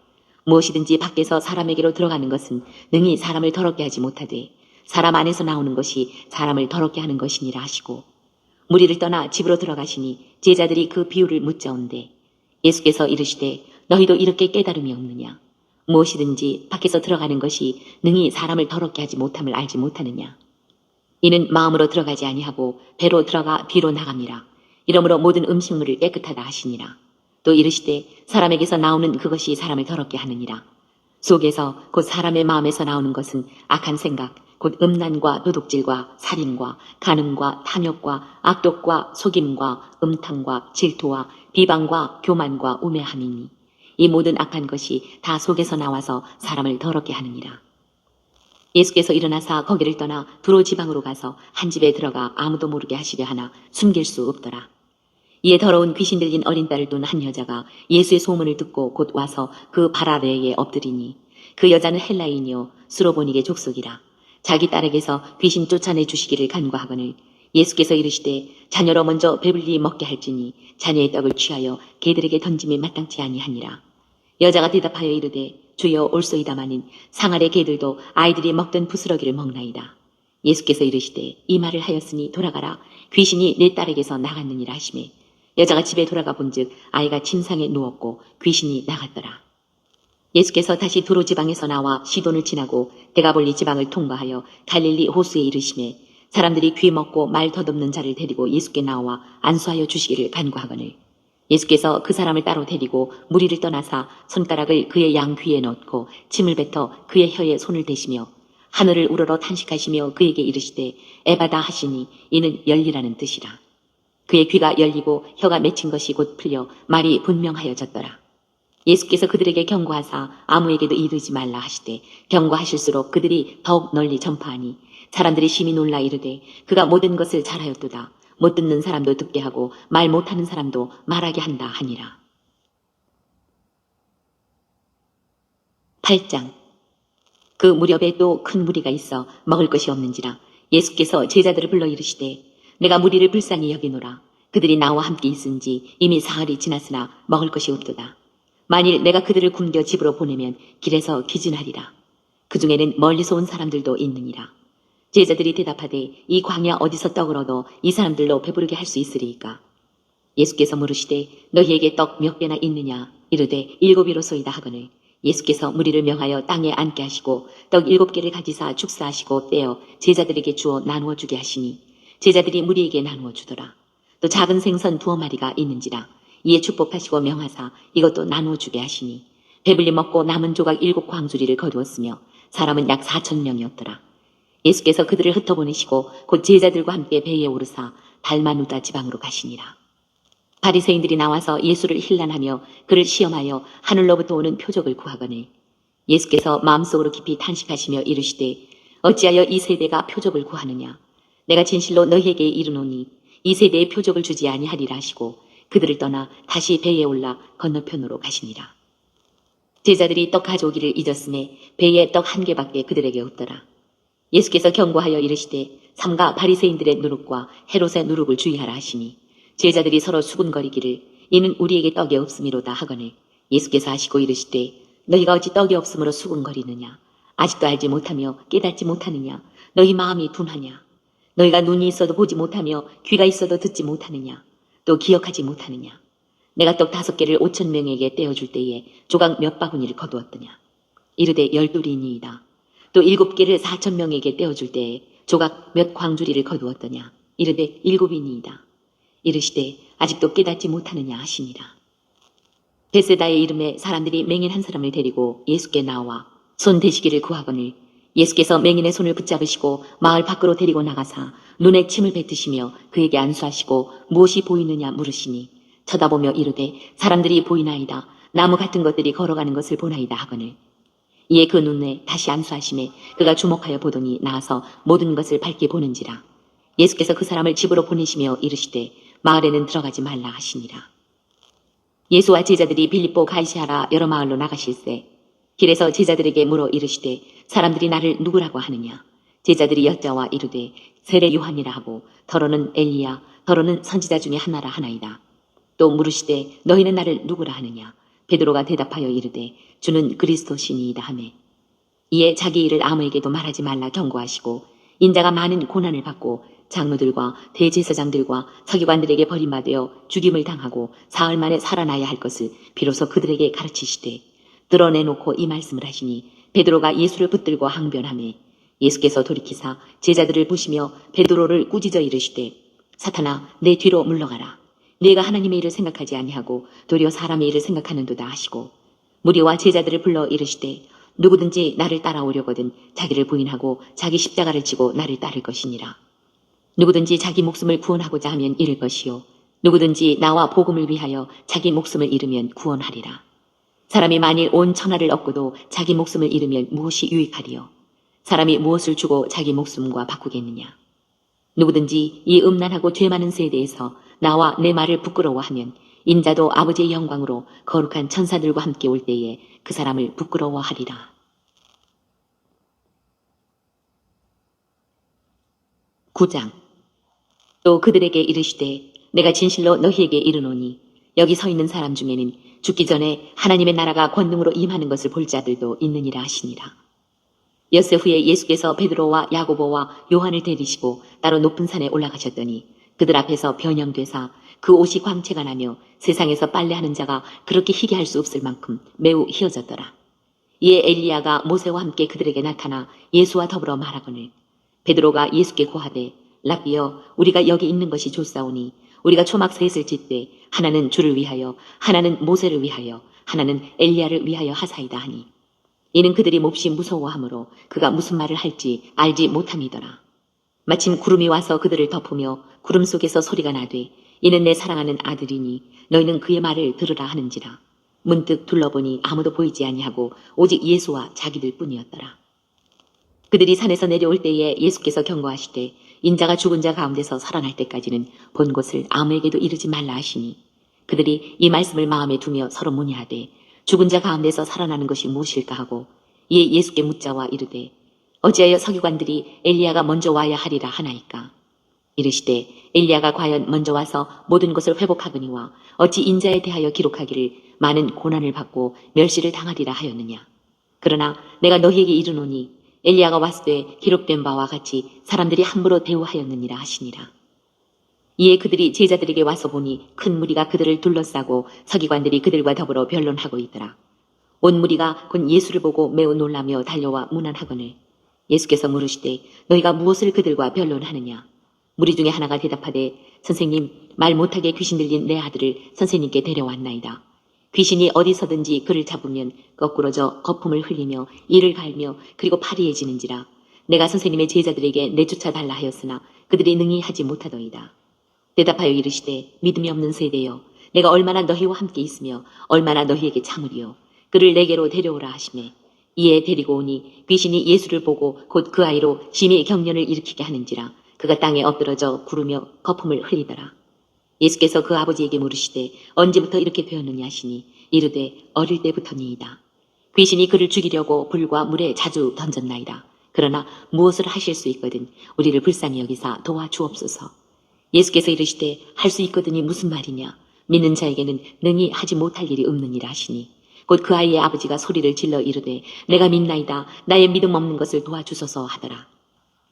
B: 무엇이든지 밖에서 사람에게로 들어가는 것은 능히 사람을 더럽게 하지 못하되 사람 안에서 나오는 것이 사람을 더럽게 하는 것이니라 하시고 무리를 떠나 집으로 들어가시니 제자들이 그 비유를 묻자온대 예수께서 이르시되 너희도 이렇게 깨달음이 없느냐? 무엇이든지 밖에서 들어가는 것이 능히 사람을 더럽게 하지 못함을 알지 못하느냐? 이는 마음으로 들어가지 아니하고 배로 들어가 뒤로 나갑니다. 이러므로 모든 음식물을 깨끗하다 하시니라. 또 이르시되 사람에게서 나오는 그것이 사람을 더럽게 하느니라. 속에서 곧 사람의 마음에서 나오는 것은 악한 생각, 곧 음란과 도둑질과 살인과 간음과 탐욕과 악독과 속임과 음탕과 질투와 비방과 교만과 우매함이니 이 모든 악한 것이 다 속에서 나와서 사람을 더럽게 하느니라. 예수께서 일어나사 거기를 떠나 두로 지방으로 가서 한 집에 들어가 아무도 모르게 하시려 하나 숨길 수 없더라. 이에 더러운 귀신 들린 어린 딸을 둔 한 여자가 예수의 소문을 듣고 곧 와서 그 발 아래에 엎드리니 그 여자는 헬라인이요 수로보닉의 족속이라. 자기 딸에게서 귀신 쫓아내 주시기를 간구하거늘 예수께서 이르시되 자녀로 먼저 배불리 먹게 할지니 자녀의 떡을 취하여 개들에게 던짐이 마땅치 아니하니라. 여자가 대답하여 이르되 주여 올소이다마는 상 아래 개들도 아이들이 먹던 부스러기를 먹나이다. 예수께서 이르시되 이 말을 하였으니 돌아가라. 귀신이 내 딸에게서 나갔느니라 하시매 여자가 집에 돌아가 본즉 아이가 침상에 누웠고 귀신이 나갔더라. 예수께서 다시 두로 지방에서 나와 시돈을 지나고 데가볼리 지방을 통과하여 갈릴리 호수에 이르시매 사람들이 귀 먹고 말 덧없는 자를 데리고 예수께 나와 안수하여 주시기를 간구하거늘 예수께서 그 사람을 따로 데리고 무리를 떠나사 손가락을 그의 양 귀에 넣고 침을 뱉어 그의 혀에 손을 대시며 하늘을 우러러 탄식하시며 그에게 이르시되 에바다 하시니 이는 열리라는 뜻이라. 그의 귀가 열리고 혀가 맺힌 것이 곧 풀려 말이 분명하여졌더라. 예수께서 그들에게 경고하사 아무에게도 이르지 말라 하시되 경고하실수록 그들이 더욱 널리 전파하니 사람들이 심히 놀라 이르되 그가 모든 것을 잘하였도다. 못 듣는 사람도 듣게 하고 말 못하는 사람도 말하게 한다 하니라. 8장. 그 무렵에 또 큰 무리가 있어 먹을 것이 없는지라 예수께서 제자들을 불러 이르시되 내가 무리를 불쌍히 여기노라. 그들이 나와 함께 있은지 이미 사흘이 지났으나 먹을 것이 없도다. 만일 내가 그들을 굶겨 집으로 보내면 길에서 기진하리라. 그 중에는 멀리서 온 사람들도 있느니라. 제자들이 대답하되 이 광야 어디서 떡을 얻어 이 사람들로 배부르게 할 수 있으리이까? 예수께서 물으시되 너희에게 떡 몇 개나 있느냐? 이르되 7이로소이다 하거늘 예수께서 무리를 명하여 땅에 앉게 하시고 떡 7개를 가지사 축사하시고 떼어 제자들에게 주어 나누어 주게 하시니 제자들이 무리에게 나누어 주더라. 또 작은 생선 2마리가 있는지라 이에 축복하시고 명하사 이것도 나누어 주게 하시니 배불리 먹고 남은 조각 7광주리를 거두었으며 사람은 약 4,000명이었더라. 예수께서 그들을 흩어보내시고 곧 제자들과 함께 배에 오르사 달마누다 지방으로 가시니라. 바리새인들이 나와서 예수를 힐난하며 그를 시험하여 하늘로부터 오는 표적을 구하거늘 예수께서 마음속으로 깊이 탄식하시며 이르시되 어찌하여 이 세대가 표적을 구하느냐? 내가 진실로 너희에게 이르노니 이 세대에 표적을 주지 아니하리라 하시고 그들을 떠나 다시 배에 올라 건너편으로 가시니라. 제자들이 떡 가져오기를 잊었음에 배에 떡 1개밖에 그들에게 없더라. 예수께서 경고하여 이르시되 삼가 바리새인들의 누룩과 헤롯의 누룩을 주의하라 하시니 제자들이 서로 수군거리기를 이는 우리에게 떡이 없음이로다 하거늘 예수께서 하시고 이르시되 너희가 어찌 떡이 없음으로 수군거리느냐? 아직도 알지 못하며 깨닫지 못하느냐? 너희 마음이 둔하냐? 너희가 눈이 있어도 보지 못하며 귀가 있어도 듣지 못하느냐? 또 기억하지 못하느냐? 내가 떡 5개를 5,000명에게 떼어줄 때에 조각 몇 바구니를 거두었더냐? 이르되 12이니이다. 또 7개를 4,000명에게 떼어줄 때에 조각 몇 광주리를 거두었더냐? 이르되 7이니이다. 이르시되 아직도 깨닫지 못하느냐 하시니라. 베세다의 이름에 사람들이 맹인 한 사람을 데리고 예수께 나와 손 대시기를 구하거늘 예수께서 맹인의 손을 붙잡으시고 마을 밖으로 데리고 나가사 눈에 침을 뱉으시며 그에게 안수하시고 무엇이 보이느냐 물으시니 쳐다보며 이르되 사람들이 보이나이다. 나무 같은 것들이 걸어가는 것을 보나이다 하거늘 이에 그 눈에 다시 안수하심에 그가 주목하여 보더니 나아서 모든 것을 밝게 보는지라. 예수께서 그 사람을 집으로 보내시며 이르시되 마을에는 들어가지 말라 하시니라. 예수와 제자들이 빌립보 가이사랴 여러 마을로 나가실세 길에서 제자들에게 물어 이르시되 사람들이 나를 누구라고 하느냐? 제자들이 여짜와 이르되 세례 요한이라 하고 더러는 엘리야 더러는 선지자 중에 하나라 하나이다. 또 물으시되 너희는 나를 누구라 하느냐? 베드로가 대답하여 이르되 주는 그리스도시니이다 하매 이에 자기 일을 아무에게도 말하지 말라 경고하시고 인자가 많은 고난을 받고 장로들과 대제사장들과 서기관들에게 버림받아 죽임을 당하고 사흘 만에 살아나야 할 것을 비로소 그들에게 가르치시되 드러내놓고 이 말씀을 하시니 베드로가 예수를 붙들고 항변하매 예수께서 돌이키사 제자들을 보시며 베드로를 꾸짖어 이르시되 사탄아 내 뒤로 물러가라. 네가 하나님의 일을 생각하지 아니하고 도리어 사람의 일을 생각하는도다 하시고 무리와 제자들을 불러 이르시되 누구든지 나를 따라오려거든 자기를 부인하고 자기 십자가를 지고 나를 따를 것이니라. 누구든지 자기 목숨을 구원하고자 하면 잃을 것이요 누구든지 나와 복음을 위하여 자기 목숨을 잃으면 구원하리라. 사람이 만일 온 천하를 얻고도 자기 목숨을 잃으면 무엇이 유익하리요? 사람이 무엇을 주고 자기 목숨과 바꾸겠느냐? 누구든지 이 음란하고 죄 많은 세대에서 나와 내 말을 부끄러워하면 인자도 아버지의 영광으로 거룩한 천사들과 함께 올 때에 그 사람을 부끄러워하리라. 9장. 또 그들에게 이르시되 내가 진실로 너희에게 이르노니 여기 서 있는 사람 중에는 죽기 전에 하나님의 나라가 권능으로 임하는 것을 볼 자들도 있느니라 하시니라. 엿새 후에 예수께서 베드로와 야고보와 요한을 데리시고 따로 높은 산에 올라가셨더니 그들 앞에서 변형되사 그 옷이 광채가 나며 세상에서 빨래하는 자가 그렇게 희게 할 수 없을 만큼 매우 희어졌더라. 이에 엘리야가 모세와 함께 그들에게 나타나 예수와 더불어 말하거늘 베드로가 예수께 고하되 라비여 우리가 여기 있는 것이 좋사오니 우리가 초막 셋을 짓되 하나는 주를 위하여 하나는 모세를 위하여 하나는 엘리야를 위하여 하사이다 하니 이는 그들이 몹시 무서워하므로 그가 무슨 말을 할지 알지 못함이더라. 마침 구름이 와서 그들을 덮으며 구름 속에서 소리가 나되 이는 내 사랑하는 아들이니 너희는 그의 말을 들으라 하는지라. 문득 둘러보니 아무도 보이지 아니하고 오직 예수와 자기들 뿐이었더라. 그들이 산에서 내려올 때에 예수께서 경고하시되 인자가 죽은 자 가운데서 살아날 때까지는 본 곳을 아무에게도 이르지 말라 하시니 그들이 이 말씀을 마음에 두며 서로 문의하되 죽은 자 가운데서 살아나는 것이 무엇일까 하고 이에 예수께 묻자와 이르되 어찌하여 서기관들이 엘리야가 먼저 와야 하리라 하나이까. 이르시되 엘리야가 과연 먼저 와서 모든 것을 회복하거니와 어찌 인자에 대하여 기록하기를 많은 고난을 받고 멸시를 당하리라 하였느냐. 그러나 내가 너희에게 이르노니 엘리야가 왔을 때 기록된 바와 같이 사람들이 함부로 대우하였느니라 하시니라. 이에 그들이 제자들에게 와서 보니 큰 무리가 그들을 둘러싸고 서기관들이 그들과 더불어 변론하고 있더라. 온 무리가 곧 예수를 보고 매우 놀라며 달려와 문안하거늘 예수께서 물으시되 너희가 무엇을 그들과 변론하느냐. 무리 중에 하나가 대답하되 선생님 말 못하게 귀신 들린 내 아들을 선생님께 데려왔나이다. 귀신이 어디서든지 그를 잡으면 거꾸러져 거품을 흘리며 이를 갈며 그리고 파리해지는지라. 내가 선생님의 제자들에게 내쫓아 달라 하였으나 그들이 능히 하지 못하더이다. 대답하여 이르시되 믿음이 없는 세대여 내가 얼마나 너희와 함께 있으며 얼마나 너희에게 참으리요. 그를 내게로 데려오라 하시매 이에 데리고 오니 귀신이 예수를 보고 곧 그 아이로 심히 경련을 일으키게 하는지라. 그가 땅에 엎드러져 구르며 거품을 흘리더라. 예수께서 그 아버지에게 물으시되 언제부터 이렇게 되었느냐 하시니 이르되 어릴 때부터니이다. 귀신이 그를 죽이려고 불과 물에 자주 던졌나이다. 그러나 무엇을 하실 수 있거든 우리를 불쌍히 여기사 도와주옵소서. 예수께서 이르시되 할 수 있거든이 무슨 말이냐. 믿는 자에게는 능히 하지 못할 일이 없느니라 하시니 곧 그 아이의 아버지가 소리를 질러 이르되 내가 믿나이다. 나의 믿음 없는 것을 도와주소서 하더라.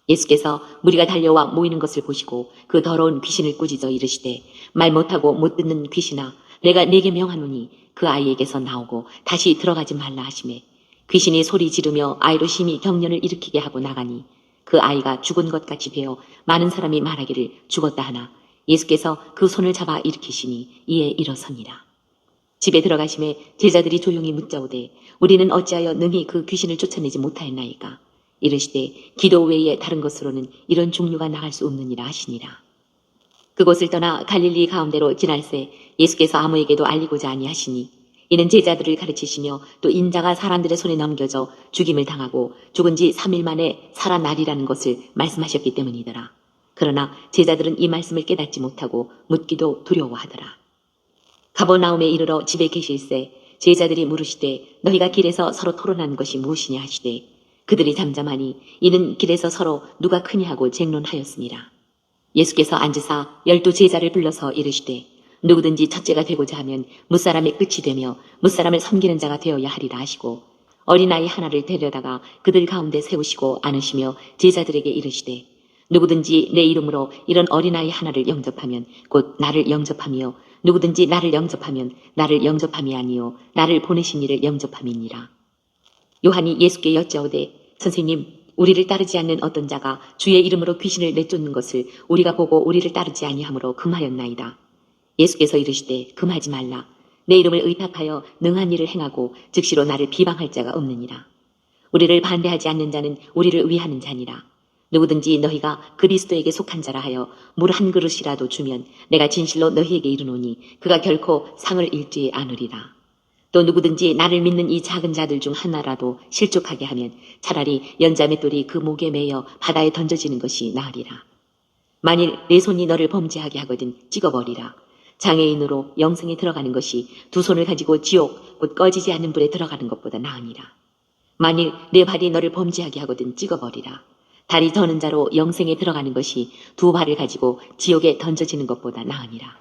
B: 예수께서 무리가 달려와 모이는 것을 보시고 그 더러운 귀신을 꾸짖어 이르시되 말 못하고 못 듣는 귀신아 내가 네게 명하노니 그 아이에게서 나오고 다시 들어가지 말라 하시매 귀신이 소리 지르며 아이로 심히 경련을 일으키게 하고 나가니 그 아이가 죽은 것 같이 되어 많은 사람이 말하기를 죽었다 하나 예수께서 그 손을 잡아 일으키시니 이에 일어서니라. 집에 들어가심에 제자들이 조용히 묻자오되 우리는 어찌하여 능히 그 귀신을 쫓아내지 못하였나이까. 이르시되 기도 외에 다른 것으로는 이런 종류가 나갈 수 없느니라 하시니라. 그곳을 떠나 갈릴리 가운데로 지날새 예수께서 아무에게도 알리고자 아니하시니 이는 제자들을 가르치시며 또 인자가 사람들의 손에 넘겨져 죽임을 당하고 죽은 지 3일 만에 살아나리라는 것을 말씀하셨기 때문이더라. 그러나 제자들은 이 말씀을 깨닫지 못하고 묻기도 두려워하더라. 가버나움에 이르러 집에 계실새 제자들이 물으시되 너희가 길에서 서로 토론하는 것이 무엇이냐 하시되 그들이 잠잠하니 이는 길에서 서로 누가 크냐 하고 쟁론하였습니다. 예수께서 앉으사 12 제자를 불러서 이르시되 누구든지 첫째가 되고자 하면 무사람의 끝이 되며 무사람을 섬기는 자가 되어야 하리라 하시고 어린아이 하나를 데려다가 그들 가운데 세우시고 안으시며 제자들에게 이르시되 누구든지 내 이름으로 이런 어린아이 하나를 영접하면 곧 나를 영접하며 누구든지 나를 영접하면 나를 영접함이 아니요 나를 보내신 이를 영접함이니라. 요한이 예수께 여짜오되 선생님 우리를 따르지 않는 어떤 자가 주의 이름으로 귀신을 내쫓는 것을 우리가 보고 우리를 따르지 아니하므로 금하였나이다. 예수께서 이르시되 금하지 말라. 내 이름을 의탁하여 능한 일을 행하고 즉시로 나를 비방할 자가 없느니라. 우리를 반대하지 않는 자는 우리를 위하는 자니라. 누구든지 너희가 그리스도에게 속한 자라 하여 물 한 그릇이라도 주면 내가 진실로 너희에게 이르노니 그가 결코 상을 잃지 않으리라. 또 누구든지 나를 믿는 이 작은 자들 중 하나라도 실족하게 하면 차라리 연자 맷돌이 그 목에 매여 바다에 던져지는 것이 나으리라. 만일 내 손이 너를 범죄하게 하거든 찍어버리라. 장애인으로 영생에 들어가는 것이 두 손을 가지고 지옥 곧 꺼지지 않는 불에 들어가는 것보다 나으니라. 만일 내 발이 너를 범죄하게 하거든 찍어버리라. 다리 저는 자로 영생에 들어가는 것이 두 발을 가지고 지옥에 던져지는 것보다 나으니라.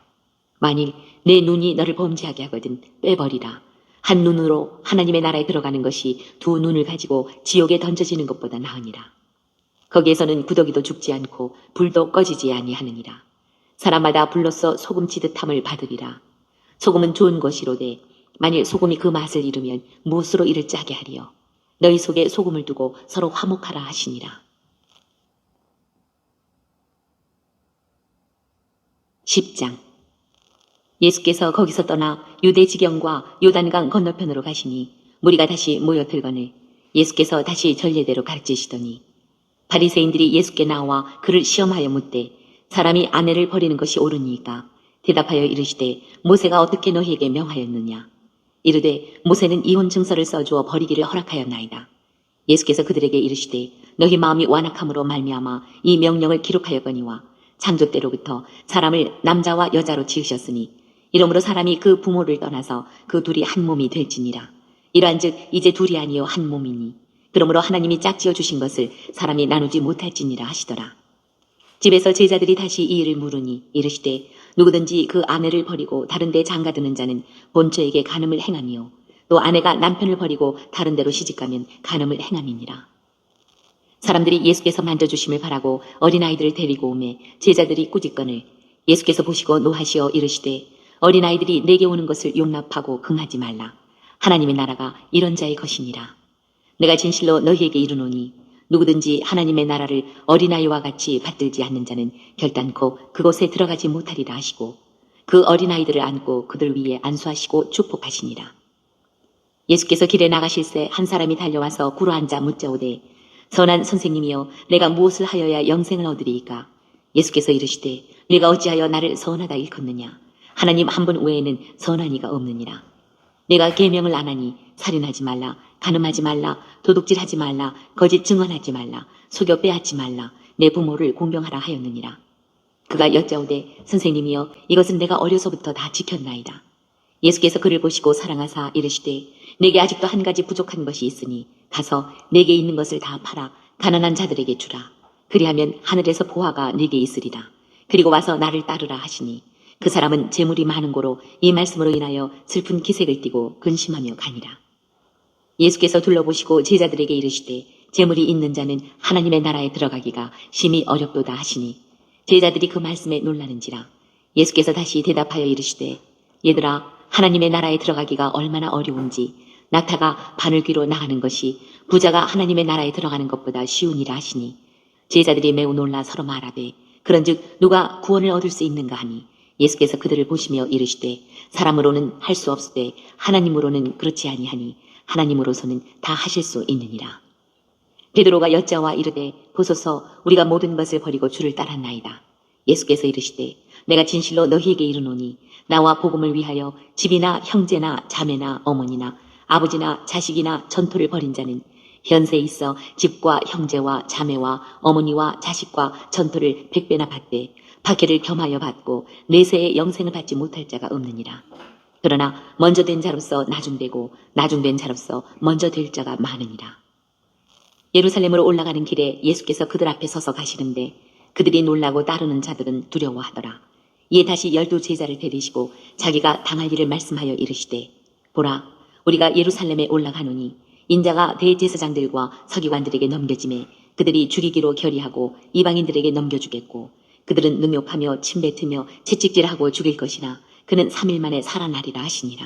B: 만일 내 눈이 너를 범죄하게 하거든 빼버리라. 한 눈으로 하나님의 나라에 들어가는 것이 두 눈을 가지고 지옥에 던져지는 것보다 나으니라. 거기에서는 구더기도 죽지 않고 불도 꺼지지 아니하느니라. 사람마다 불로써 소금 치듯함을 받으리라. 소금은 좋은 것이로되 만일 소금이 그 맛을 잃으면 무엇으로 이를 짜게 하리요. 너희 속에 소금을 두고 서로 화목하라 하시니라. 10장. 예수께서 거기서 떠나 유대 지경과 요단강 건너편으로 가시니 무리가 다시 모여들거늘 예수께서 다시 전례대로 가르치시더니 바리새인들이 예수께 나와 그를 시험하여 묻되 사람이 아내를 버리는 것이 옳으니까 대답하여 이르시되 모세가 어떻게 너희에게 명하였느냐. 이르되 모세는 이혼 증서를 써주어 버리기를 허락하였나이다. 예수께서 그들에게 이르시되 너희 마음이 완악함으로 말미암아 이 명령을 기록하였거니와 창조 때로부터 사람을 남자와 여자로 지으셨으니 이러므로 사람이 그 부모를 떠나서 그 둘이 한 몸이 될지니라. 이러한즉 이제 둘이 아니요 한 몸이니 그러므로 하나님이 짝지어 주신 것을 사람이 나누지 못할지니라 하시더라. 집에서 제자들이 다시 이 일을 물으니 이르시되 누구든지 그 아내를 버리고 다른 데 장가드는 자는 본처에게 간음을 행함이요 또 아내가 남편을 버리고 다른 데로 시집가면 간음을 행함이니라. 사람들이 예수께서 만져주심을 바라고 어린아이들을 데리고 오매 제자들이 꾸짖거늘 예수께서 보시고 노하시어 이르시되 어린아이들이 내게 오는 것을 용납하고 금하지 말라. 하나님의 나라가 이런 자의 것이니라. 내가 진실로 너희에게 이르노니 누구든지 하나님의 나라를 어린아이와 같이 받들지 않는 자는 결단코 그곳에 들어가지 못하리라 하시고 그 어린아이들을 안고 그들 위에 안수하시고 축복하시니라. 예수께서 길에 나가실새 한 사람이 달려와서 굴어앉아 묻자오되 선한 선생님이여 내가 무엇을 하여야 영생을 얻으리이까. 예수께서 이르시되 네가 어찌하여 나를 선하다 일컫느냐. 하나님 한 분 외에는 선한 이가 없느니라. 내가 계명을 안 하니 살인하지 말라, 간음하지 말라, 도둑질하지 말라, 거짓 증언하지 말라, 속여 빼앗지 말라, 내 부모를 공경하라 하였느니라. 그가 여짜오되 선생님이여 이것은 내가 어려서부터 다 지켰나이다. 예수께서 그를 보시고 사랑하사 이르시되 내게 아직도 한 가지 부족한 것이 있으니 가서 내게 있는 것을 다 팔아 가난한 자들에게 주라. 그리하면 하늘에서 보화가 네게 있으리라. 그리고 와서 나를 따르라 하시니 그 사람은 재물이 많은 고로 이 말씀으로 인하여 슬픈 기색을 띠고 근심하며 가니라. 예수께서 둘러보시고 제자들에게 이르시되 재물이 있는 자는 하나님의 나라에 들어가기가 심히 어렵도다 하시니 제자들이 그 말씀에 놀라는지라. 예수께서 다시 대답하여 이르시되 얘들아 하나님의 나라에 들어가기가 얼마나 어려운지 낙타가 바늘귀로 나가는 것이 부자가 하나님의 나라에 들어가는 것보다 쉬우니라 하시니 제자들이 매우 놀라 서로 말하되 그런즉 누가 구원을 얻을 수 있는가 하니 예수께서 그들을 보시며 이르시되 사람으로는 할 수 없으되 하나님으로는 그렇지 아니하니 하나님으로서는 다 하실 수 있느니라. 베드로가 여짜와 이르되 보소서 우리가 모든 것을 버리고 주를 따랐나이다. 예수께서 이르시되 내가 진실로 너희에게 이르노니 나와 복음을 위하여 집이나 형제나 자매나 어머니나 아버지나 자식이나 전토를 벌인 자는 현세에 있어 집과 형제와 자매와 어머니와 자식과 전토를 100배나 받되 박해를 겸하여 받고 내세의 영생을 받지 못할 자가 없느니라. 그러나 먼저 된 자로서 나중되고 나중된 자로서 먼저 될 자가 많으니라. 예루살렘으로 올라가는 길에 예수께서 그들 앞에 서서 가시는데 그들이 놀라고 따르는 자들은 두려워하더라. 이에 다시 12 제자를 데리시고 자기가 당할 일을 말씀하여 이르시되 보라 우리가 예루살렘에 올라가노니 인자가 대제사장들과 서기관들에게 넘겨짐에 그들이 죽이기로 결의하고 이방인들에게 넘겨주겠고 그들은 능욕하며 침뱉으며 채찍질하고 죽일 것이나 그는 3일 만에 살아나리라 하시니라.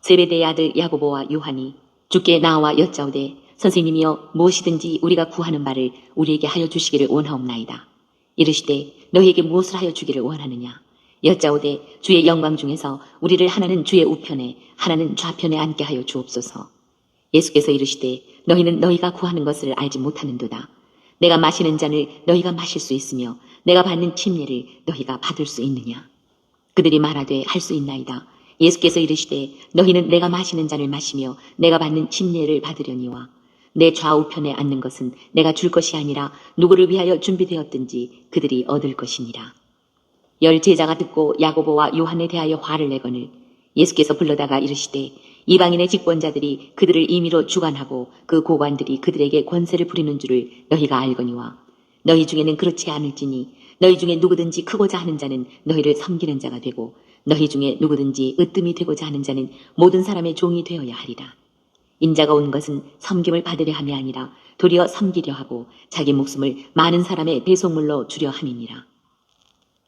B: 세베대의 아들 야고보와 요한이 주께 나와 여짜오되 선생님이여 무엇이든지 우리가 구하는 바를 우리에게 하여 주시기를 원하옵나이다. 이르시되 너희에게 무엇을 하여 주기를 원하느냐. 여짜오되 주의 영광 중에서 우리를 하나는 주의 우편에 하나는 좌편에 앉게 하여 주옵소서. 예수께서 이르시되 너희는 너희가 구하는 것을 알지 못하는도다. 내가 마시는 잔을 너희가 마실 수 있으며 내가 받는 침례를 너희가 받을 수 있느냐. 그들이 말하되 할 수 있나이다. 예수께서 이르시되 너희는 내가 마시는 잔을 마시며 내가 받는 침례를 받으려니와 내 좌우편에 앉는 것은 내가 줄 것이 아니라 누구를 위하여 준비되었든지 그들이 얻을 것이니라. 열 제자가 듣고 야고보와 요한에 대하여 화를 내거늘 예수께서 불러다가 이르시되 이방인의 직권자들이 그들을 임의로 주관하고 그 고관들이 그들에게 권세를 부리는 줄을 너희가 알거니와 너희 중에는 그렇지 않을지니 너희 중에 누구든지 크고자 하는 자는 너희를 섬기는 자가 되고 너희 중에 누구든지 으뜸이 되고자 하는 자는 모든 사람의 종이 되어야 하리라. 인자가 온 것은 섬김을 받으려 함이 아니라 도리어 섬기려 하고 자기 목숨을 많은 사람의 대속물로 주려 함이니라.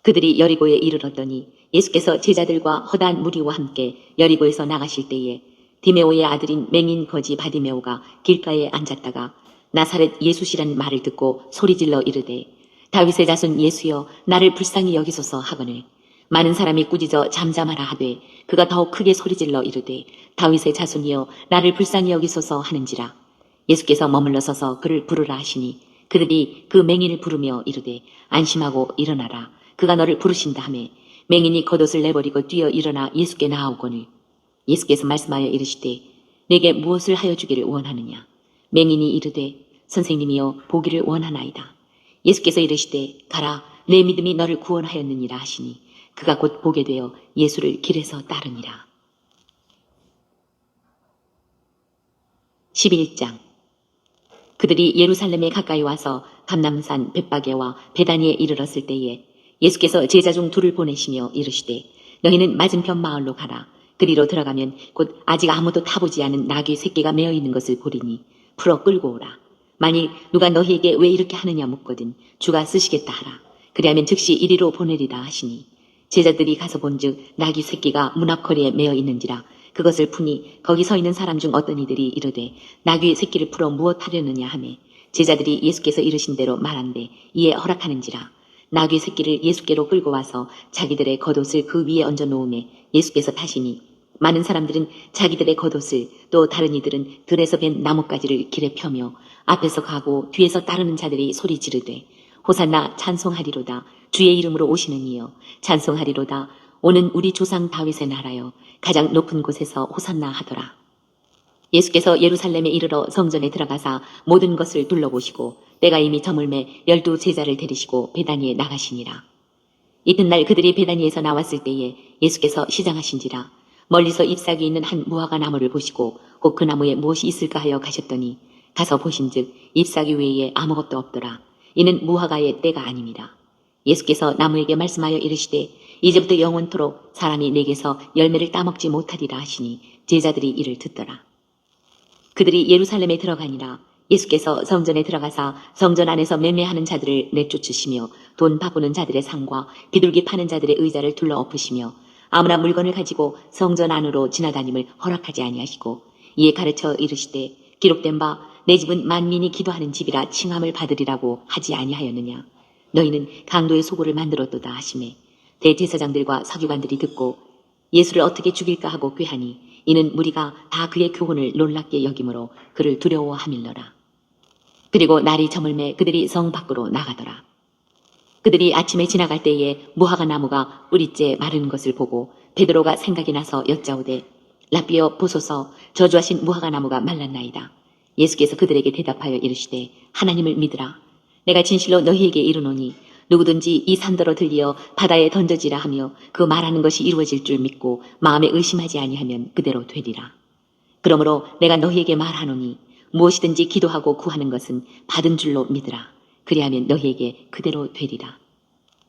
B: 그들이 여리고에 이르렀더니 예수께서 제자들과 허다한 무리와 함께 여리고에서 나가실 때에 디메오의 아들인 맹인 거지 바디메오가 길가에 앉았다가 나사렛 예수시라는 말을 듣고 소리질러 이르되 다윗의 자손 예수여 나를 불쌍히 여기소서 하거늘 많은 사람이 꾸짖어 잠잠하라 하되 그가 더욱 크게 소리질러 이르되 다윗의 자손이여 나를 불쌍히 여기소서 하는지라. 예수께서 머물러 서서 그를 부르라 하시니 그들이 그 맹인을 부르며 이르되 안심하고 일어나라 그가 너를 부르신다 하매 맹인이 겉옷을 내버리고 뛰어 일어나 예수께 나아오거늘 예수께서 말씀하여 이르시되 내게 무엇을 하여 주기를 원하느냐. 맹인이 이르되 선생님이여 보기를 원하나이다. 예수께서 이르시되 가라 내 믿음이 너를 구원하였느니라 하시니 그가 곧 보게 되어 예수를 길에서 따르니라. 11장. 그들이 예루살렘에 가까이 와서 감람산 벳바게와 베다니에 이르렀을 때에 예수께서 제자 중 둘을 보내시며 이르시되 너희는 맞은편 마을로 가라. 그리로 들어가면 곧 아직 아무도 타보지 않은 나귀 새끼가 메어 있는 것을 보리니 풀어 끌고 오라. 만일 누가 너희에게 왜 이렇게 하느냐 묻거든 주가 쓰시겠다 하라. 그리하면 즉시 이리로 보내리라 하시니 제자들이 가서 본즉 나귀 새끼가 문 앞거리에 메어 있는지라. 그것을 푸니 거기 서 있는 사람 중 어떤 이들이 이르되 나귀 새끼를 풀어 무엇 하려느냐 하매 제자들이 예수께서 이르신 대로 말한대 이에 허락하는지라. 나귀 새끼를 예수께로 끌고 와서 자기들의 겉옷을 그 위에 얹어 놓음에 예수께서 타시니 많은 사람들은 자기들의 겉옷을 또 다른 이들은 들에서 벤 나뭇가지를 길에 펴며 앞에서 가고 뒤에서 따르는 자들이 소리 지르되 호산나 찬송하리로다 주의 이름으로 오시는 이여 찬송하리로다 오는 우리 조상 다윗의 나라여 가장 높은 곳에서 호산나 하더라. 예수께서 예루살렘에 이르러 성전에 들어가사 모든 것을 둘러보시고 때가 이미 저물매 12 제자를 데리시고 베다니에 나가시니라. 이튿날 그들이 베다니에서 나왔을 때에 예수께서 시장하신지라. 멀리서 잎사귀 있는 한 무화과 나무를 보시고 곧 그 나무에 무엇이 있을까 하여 가셨더니 가서 보신즉 잎사귀 외에 아무것도 없더라. 이는 무화과의 때가 아닙니다. 예수께서 나무에게 말씀하여 이르시되 이제부터 영원토록 사람이 내게서 열매를 따먹지 못하리라 하시니 제자들이 이를 듣더라. 그들이 예루살렘에 들어가니라. 예수께서 성전에 들어가사 성전 안에서 매매하는 자들을 내쫓으시며 돈 바꾸는 자들의 상과 비둘기 파는 자들의 의자를 둘러 엎으시며 아무나 물건을 가지고 성전 안으로 지나다님을 허락하지 아니하시고 이에 가르쳐 이르시되 기록된 바 내 집은 만민이 기도하는 집이라 칭함을 받으리라고 하지 아니하였느냐. 너희는 강도의 소굴을 만들었도다 하시매 대제사장들과 서기관들이 듣고 예수를 어떻게 죽일까 하고 꾀하니 이는 무리가 다 그의 교훈을 놀랍게 여김으로 그를 두려워함일러라. 그리고 날이 저물매 그들이 성 밖으로 나가더라. 그들이 아침에 지나갈 때에 무화과 나무가 뿌리째 마른 것을 보고 베드로가 생각이 나서 여짜오되 라비여 보소서 저주하신 무화과 나무가 말랐나이다. 예수께서 그들에게 대답하여 이르시되 하나님을 믿으라. 내가 진실로 너희에게 이르노니 누구든지 이 산더러 들리어 바다에 던져지라 하며 그 말하는 것이 이루어질 줄 믿고 마음에 의심하지 아니하면 그대로 되리라. 그러므로 내가 너희에게 말하노니 무엇이든지 기도하고 구하는 것은 받은 줄로 믿으라. 그리하면 너희에게 그대로 되리라.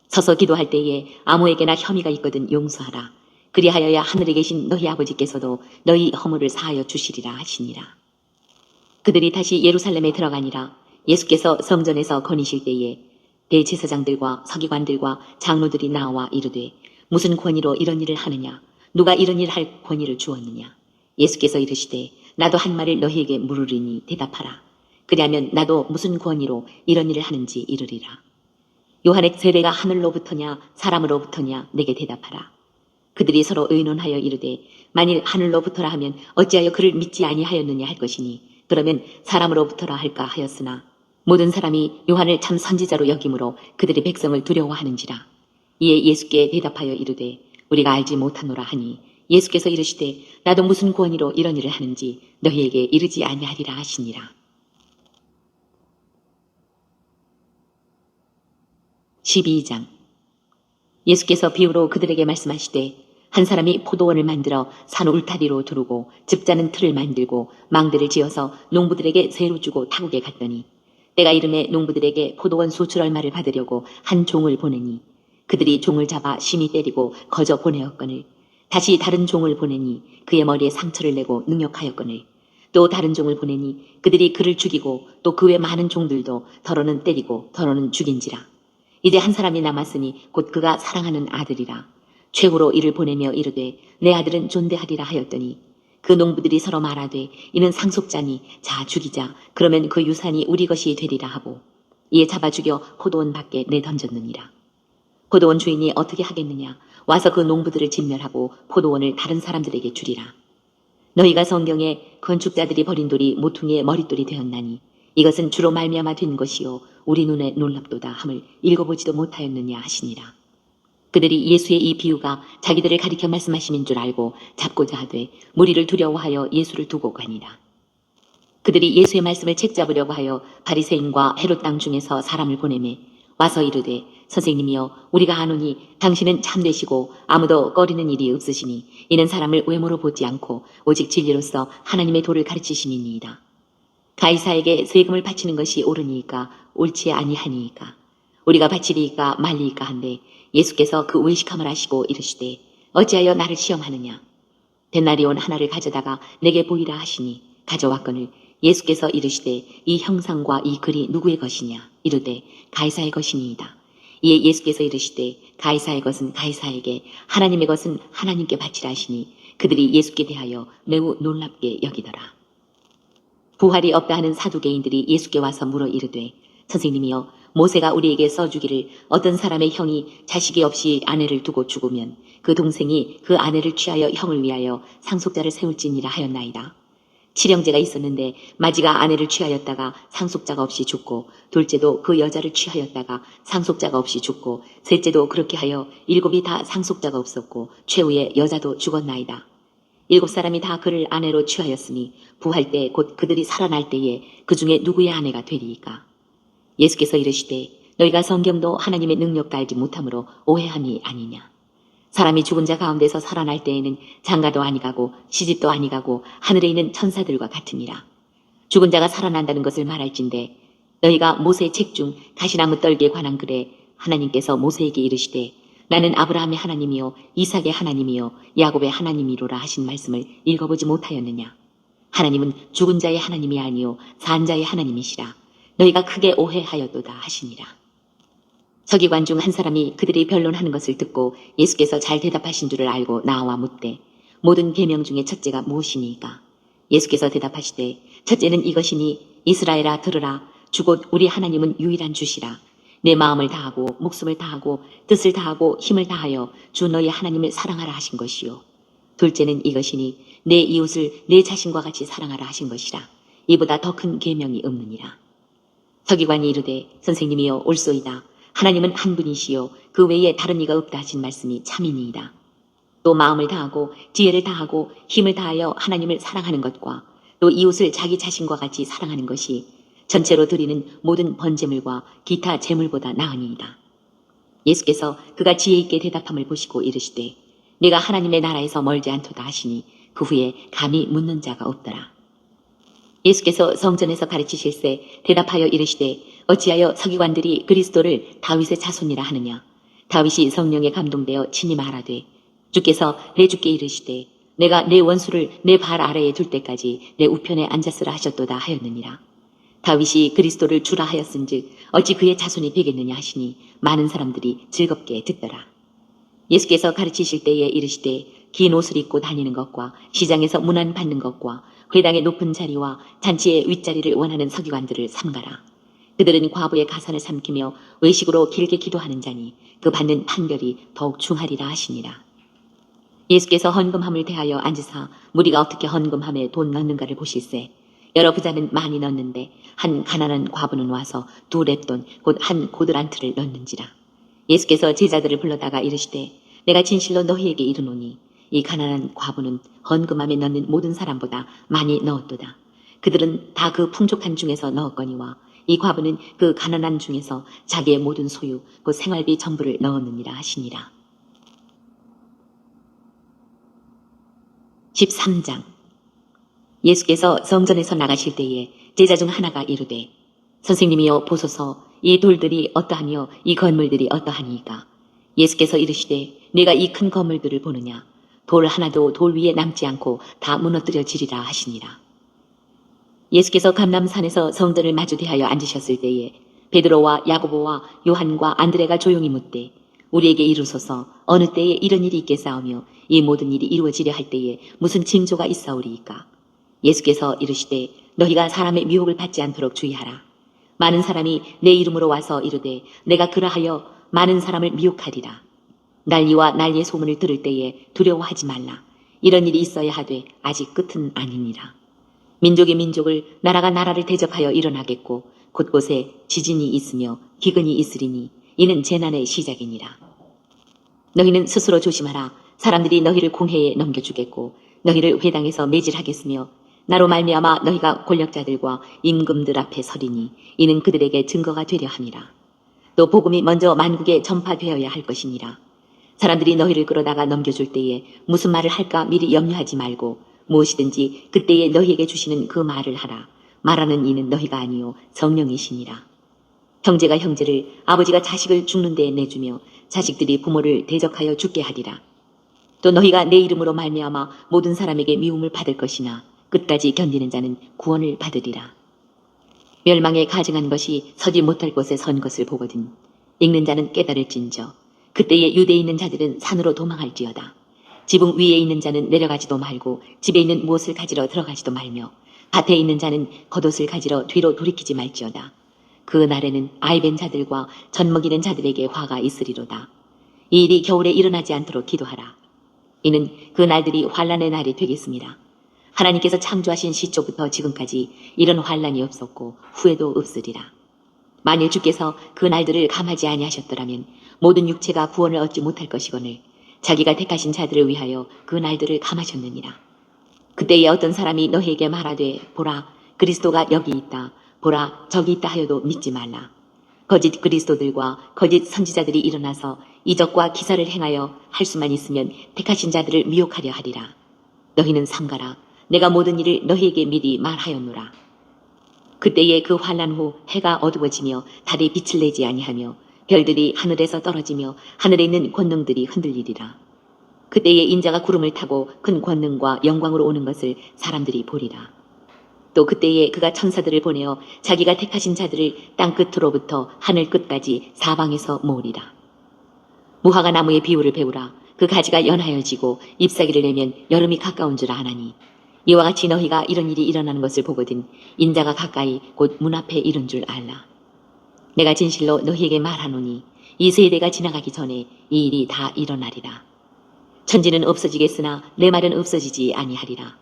B: 서서 기도할 때에 아무에게나 혐의가 있거든 용서하라. 그리하여야 하늘에 계신 너희 아버지께서도 너희 허물을 사하여 주시리라 하시니라. 그들이 다시 예루살렘에 들어가니라. 예수께서 성전에서 거니실 때에 대제사장들과 서기관들과 장로들이 나와 이르되 무슨 권위로 이런 일을 하느냐. 누가 이런 일 할 권위를 주었느냐. 예수께서 이르시되 나도 한 말을 너희에게 물으리니 대답하라. 그리하면 나도 무슨 권위로 이런 일을 하는지 이르리라. 요한의 세례가 하늘로부터냐 사람으로부터냐 내게 대답하라. 그들이 서로 의논하여 이르되 만일 하늘로부터라 하면 어찌하여 그를 믿지 아니하였느냐 할 것이니 그러면 사람으로부터라 할까 하였으나 모든 사람이 요한을 참 선지자로 여김으로 그들의 백성을 두려워하는지라. 이에 예수께 대답하여 이르되 우리가 알지 못하노라 하니 예수께서 이르시되 나도 무슨 권위로 이런 일을 하는지 너희에게 이르지 아니하리라 하시니라. 12장. 예수께서 비유로 그들에게 말씀하시되 한 사람이 포도원을 만들어 산 울타리로 두르고 집자는 틀을 만들고 망대를 지어서 농부들에게 새로 주고 타국에 갔더니 때가 이름에 농부들에게 포도원 수출 얼마를 받으려고 한 종을 보내니 그들이 종을 잡아 심히 때리고 거저 보내었거늘 다시 다른 종을 보내니 그의 머리에 상처를 내고 능욕하였거늘 또 다른 종을 보내니 그들이 그를 죽이고 또 그 외 많은 종들도 더러는 때리고 더러는 죽인지라. 이제 한 사람이 남았으니 곧 그가 사랑하는 아들이라. 최후로 이를 보내며 이르되 내 아들은 존대하리라 하였더니 그 농부들이 서로 말하되 이는 상속자니 자 죽이자 그러면 그 유산이 우리 것이 되리라 하고 이에 잡아 죽여 포도원 밖에 내던졌느니라. 포도원 주인이 어떻게 하겠느냐 와서 그 농부들을 진멸하고 포도원을 다른 사람들에게 주리라. 너희가 성경에 건축자들이 버린 돌이 모퉁이의 머릿돌이 되었나니 이것은 주로 말미암아 된 것이요 우리 눈에 놀랍도다 함을 읽어보지도 못하였느냐 하시니라. 그들이 예수의 이 비유가 자기들을 가리켜 말씀하심인 줄 알고 잡고자 하되 무리를 두려워하여 예수를 두고 가니라. 그들이 예수의 말씀을 책잡으려고 하여 바리새인과 헤롯 땅 중에서 사람을 보내매 와서 이르되 선생님이여 우리가 아노니 당신은 참되시고 아무도 꺼리는 일이 없으시니 이는 사람을 외모로 보지 않고 오직 진리로서 하나님의 도를 가르치심이니이다. 가이사에게 세금을 바치는 것이 옳으니까 옳지 아니하니까 우리가 바치리이까 말리이까 한데 예수께서 그 의식함을 아시고 이르시되 어찌하여 나를 시험하느냐 데나리온 하나를 가져다가 내게 보이라 하시니 가져왔거늘 예수께서 이르시되 이 형상과 이 글이 누구의 것이냐 이르되 가이사의 것이니이다. 이에 예수께서 이르시되 가이사의 것은 가이사에게 하나님의 것은 하나님께 바치라 하시니 그들이 예수께 대하여 매우 놀랍게 여기더라. 부활이 없다 하는 사두개인들이 예수께 와서 물어 이르되 선생님이여 모세가 우리에게 써주기를 어떤 사람의 형이 자식이 없이 아내를 두고 죽으면 그 동생이 그 아내를 취하여 형을 위하여 상속자를 세울지니라 하였나이다. 칠형제가 있었는데 마지가 아내를 취하였다가 상속자가 없이 죽고 둘째도 그 여자를 취하였다가 상속자가 없이 죽고 셋째도 그렇게 하여 일곱이 다 상속자가 없었고 최후에 여자도 죽었나이다. 7사람이 다 그를 아내로 취하였으니 부할 때 곧 그들이 살아날 때에 그 중에 누구의 아내가 되리이까. 예수께서 이르시되 너희가 성경도 하나님의 능력도 알지 못함으로 오해함이 아니냐. 사람이 죽은 자 가운데서 살아날 때에는 장가도 아니가고 시집도 아니가고 하늘에 있는 천사들과 같으니라. 죽은 자가 살아난다는 것을 말할진대 너희가 모세의 책 중 가시나무 떨기에 관한 글에 하나님께서 모세에게 이르시되 나는 아브라함의 하나님이요 이삭의 하나님이요 야곱의 하나님이로라 하신 말씀을 읽어보지 못하였느냐. 하나님은 죽은 자의 하나님이 아니요 산 자의 하나님이시라. 너희가 크게 오해하였도다 하시니라. 서기관 중 한 사람이 그들이 변론하는 것을 듣고 예수께서 잘 대답하신 줄을 알고 나와 묻되 모든 계명 중에 첫째가 무엇이니까. 예수께서 대답하시되 첫째는 이것이니 이스라엘아 들으라. 주곧 우리 하나님은 유일한 주시라. 내 마음을 다하고 목숨을 다하고 뜻을 다하고 힘을 다하여 주 너희 하나님을 사랑하라 하신 것이요. 둘째는 이것이니 내 이웃을 내 자신과 같이 사랑하라 하신 것이라. 이보다 더 큰 계명이 없느니라. 서기관이 이르되 선생님이여 옳소이다. 하나님은 한 분이시요 그 외에 다른 이가 없다 하신 말씀이 참이니이다. 또 마음을 다하고 지혜를 다하고 힘을 다하여 하나님을 사랑하는 것과 또 이웃을 자기 자신과 같이 사랑하는 것이 전체로 드리는 모든 번제물과 기타 제물보다 나으니이다. 예수께서 그가 지혜 있게 대답함을 보시고 이르시되 네가 하나님의 나라에서 멀지 않도다 하시니 그 후에 감히 묻는 자가 없더라. 예수께서 성전에서 가르치실세 대답하여 이르시되 어찌하여 서기관들이 그리스도를 다윗의 자손이라 하느냐. 다윗이 성령에 감동되어 친히 말하되 주께서 내 주께 이르시되 내가 내 원수를 내 발 아래에 둘 때까지 내 우편에 앉았으라 하셨도다 하였느니라. 다윗이 그리스도를 주라 하였은즉 어찌 그의 자손이 되겠느냐 하시니 많은 사람들이 즐겁게 듣더라. 예수께서 가르치실 때에 이르시되 긴 옷을 입고 다니는 것과 시장에서 문안 받는 것과 회당의 높은 자리와 잔치의 윗자리를 원하는 서기관들을 삼가라. 그들은 과부의 가산을 삼키며 외식으로 길게 기도하는 자니 그 받는 판결이 더욱 중하리라 하시니라. 예수께서 헌금함을 대하여 앉으사 무리가 어떻게 헌금함에 돈 넣는가를 보실세. 여러 부자는 많이 넣는데 한 가난한 과부는 와서 2렙돈 곧 한 고드란트를 넣는지라. 예수께서 제자들을 불러다가 이르시되 내가 진실로 너희에게 이르노니 이 가난한 과부는 헌금함에 넣는 모든 사람보다 많이 넣었도다. 그들은 다 그 풍족한 중에서 넣었거니와 이 과부는 그 가난한 중에서 자기의 모든 소유 곧 생활비 전부를 넣었느니라 하시니라. 13장. 예수께서 성전에서 나가실 때에 제자 중 하나가 이르되 선생님이여 보소서 이 돌들이 어떠하며 이 건물들이 어떠하니이까. 예수께서 이르시되 네가 이 큰 건물들을 보느냐. 돌 하나도 돌 위에 남지 않고 다 무너뜨려지리라 하시니라. 예수께서 감람산에서 성전을 마주 대하여 앉으셨을 때에 베드로와 야고보와 요한과 안드레가 조용히 묻되 우리에게 이루소서 어느 때에 이런 일이 있겠사오며 이 모든 일이 이루어지려 할 때에 무슨 징조가 있사오리이까. 예수께서 이르시되 너희가 사람의 미혹을 받지 않도록 주의하라. 많은 사람이 내 이름으로 와서 이르되 내가 그러하여 많은 사람을 미혹하리라. 난리와 난리의 소문을 들을 때에 두려워하지 말라. 이런 일이 있어야 하되 아직 끝은 아니니라. 민족이 민족을 나라가 나라를 대적하여 일어나겠고 곳곳에 지진이 있으며 기근이 있으리니 이는 재난의 시작이니라. 너희는 스스로 조심하라. 사람들이 너희를 공회에 넘겨주겠고 너희를 회당에서 매질하겠으며 나로 말미암아 너희가 권력자들과 임금들 앞에 서리니 이는 그들에게 증거가 되려 함이라. 또 복음이 먼저 만국에 전파되어야 할 것이니라. 사람들이 너희를 끌어다가 넘겨줄 때에 무슨 말을 할까 미리 염려하지 말고 무엇이든지 그때에 너희에게 주시는 그 말을 하라. 말하는 이는 너희가 아니요 성령이시니라. 형제가 형제를 아버지가 자식을 죽는 데에 내주며 자식들이 부모를 대적하여 죽게 하리라. 또 너희가 내 이름으로 말미암아 모든 사람에게 미움을 받을 것이나 끝까지 견디는 자는 구원을 받으리라. 멸망에 가증한 것이 서지 못할 곳에 선 것을 보거든 읽는 자는 깨달을진저 그때에 유대에 있는 자들은 산으로 도망할지어다. 지붕 위에 있는 자는 내려가지도 말고 집에 있는 무엇을 가지러 들어가지도 말며 밭에 있는 자는 겉옷을 가지러 뒤로 돌이키지 말지어다. 그 날에는 아이벤 자들과 젖먹이는 자들에게 화가 있으리로다. 이 일이 겨울에 일어나지 않도록 기도하라. 이는 그 날들이 환란의 날이 되겠습니다. 하나님께서 창조하신 시초부터 지금까지 이런 환란이 없었고 후에도 없으리라. 만일 주께서 그 날들을 감하지 아니하셨더라면 모든 육체가 구원을 얻지 못할 것이거늘 자기가 택하신 자들을 위하여 그 날들을 감하셨느니라. 그때에 어떤 사람이 너희에게 말하되 보라 그리스도가 여기 있다 보라 저기 있다 하여도 믿지 말라. 거짓 그리스도들과 거짓 선지자들이 일어나서 이적과 기사를 행하여 할 수만 있으면 택하신 자들을 미혹하려 하리라. 너희는 삼가라. 내가 모든 일을 너희에게 미리 말하였노라. 그때에 그 환난 후 해가 어두워지며 달이 빛을 내지 아니하며 별들이 하늘에서 떨어지며 하늘에 있는 권능들이 흔들리리라. 그때에 인자가 구름을 타고 큰 권능과 영광으로 오는 것을 사람들이 보리라. 또 그때에 그가 천사들을 보내어 자기가 택하신 자들을 땅 끝으로부터 하늘 끝까지 사방에서 모으리라. 무화과 나무의 비유를 배우라. 그 가지가 연하여지고 잎사귀를 내면 여름이 가까운 줄 아나니 이와 같이 너희가 이런 일이 일어나는 것을 보거든 인자가 가까이 곧 문 앞에 이른 줄 알라. 내가 진실로 너희에게 말하노니 이 세대가 지나가기 전에 이 일이 다 일어나리라. 천지는 없어지겠으나 내 말은 없어지지 아니하리라.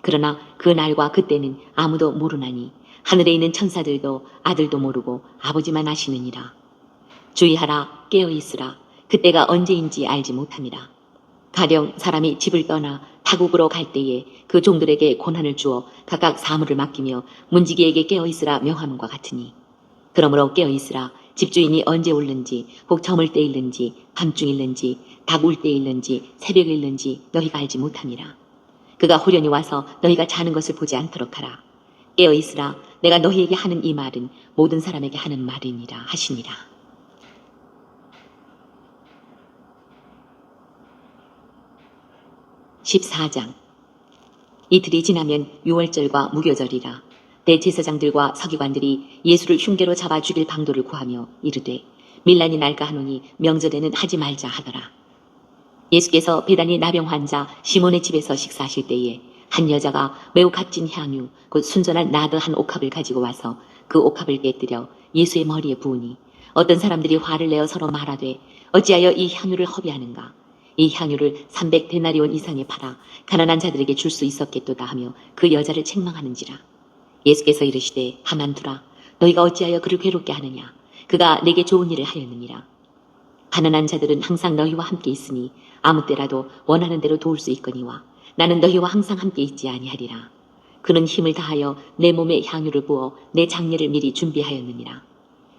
B: 그러나 그 날과 그때는 아무도 모르나니 하늘에 있는 천사들도 아들도 모르고 아버지만 아시느니라. 주의하라 깨어있으라. 그때가 언제인지 알지 못함이라. 가령 사람이 집을 떠나 타국으로 갈 때에 그 종들에게 고난을 주어 각각 사물을 맡기며 문지기에게 깨어있으라 명함과 같으니 그러므로 깨어있으라. 집주인이 언제 올는지 혹 저물 때 일는지 밤중일는지 닭 울 때 일는지 새벽에 일는지 너희가 알지 못함이라. 그가 후련히 와서 너희가 자는 것을 보지 않도록 하라. 깨어있으라. 내가 너희에게 하는 이 말은 모든 사람에게 하는 말이니라 하시니라. (14장) 이틀이 지나면 유월절과 무교절이라. 대제사장들과 서기관들이 예수를 흉계로 잡아 죽일 방도를 구하며 이르되 밀란이 날까 하노니 명절에는 하지 말자 하더라. 예수께서 베다니 나병 환자 시몬의 집에서 식사하실 때에 한 여자가 매우 값진 향유 곧 순전한 나드 한 옥합을 가지고 와서 그 옥합을 깨뜨려 예수의 머리에 부으니 어떤 사람들이 화를 내어 서로 말하되 어찌하여 이 향유를 허비하는가. 이 향유를 300데나리온 이상에 팔아 가난한 자들에게 줄 수 있었겠도다 하며 그 여자를 책망하는지라. 예수께서 이르시되 가만두라. 너희가 어찌하여 그를 괴롭게 하느냐. 그가 내게 좋은 일을 하였느니라. 가난한 자들은 항상 너희와 함께 있으니 아무 때라도 원하는 대로 도울 수 있거니와 나는 너희와 항상 함께 있지 아니하리라. 그는 힘을 다하여 내 몸에 향유를 부어 내 장례를 미리 준비하였느니라.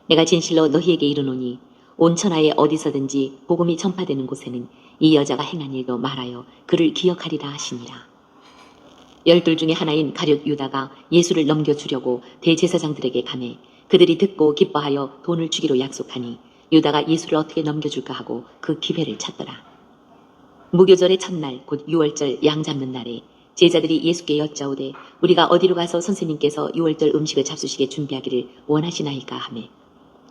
B: 내가 진실로 너희에게 이르노니 온 천하에 어디서든지 복음이 전파되는 곳에는 이 여자가 행한 일도 말하여 그를 기억하리라 하시니라. 12 중에 하나인 가룟 유다가 예수를 넘겨주려고 대제사장들에게 가매 그들이 듣고 기뻐하여 돈을 주기로 약속하니 유다가 예수를 어떻게 넘겨줄까 하고 그 기회를 찾더라. 무교절의 첫날 곧 유월절 양 잡는 날에 제자들이 예수께 여짜오되 우리가 어디로 가서 선생님께서 유월절 음식을 잡수시게 준비하기를 원하시나이까 하매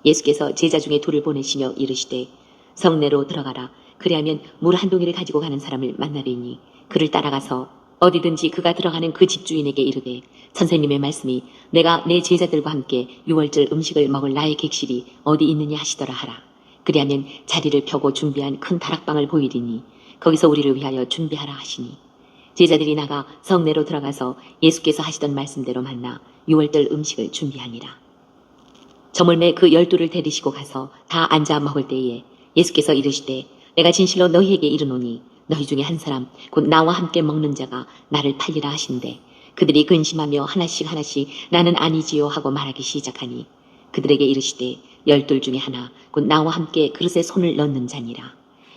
B: 예수께서 제자 중에 둘을 보내시며 이르시되 성내로 들어가라. 그리하면 물 한 동이를 가지고 가는 사람을 만나리니 그를 따라가서 어디든지 그가 들어가는 그 집주인에게 이르되 선생님의 말씀이 내가 내 제자들과 함께 유월절 음식을 먹을 나의 객실이 어디 있느냐 하시더라 하라. 그리하면 자리를 펴고 준비한 큰 다락방을 보이리니 거기서 우리를 위하여 준비하라 하시니 제자들이 나가 성내로 들어가서 예수께서 하시던 말씀대로 만나 유월절 음식을 준비하니라. 저물매 그 12를 데리시고 가서 다 앉아 먹을 때에 예수께서 이르시되 내가 진실로 너희에게 이르노니 너희 중에 한 사람 곧 나와 함께 먹는 자가 나를 팔리라 하신대 그들이 근심하며 하나씩 하나씩 나는 아니지요 하고 말하기 시작하니 그들에게 이르시되 12 중에 하나 곧 나와 함께 그릇에 손을 넣는 자니라.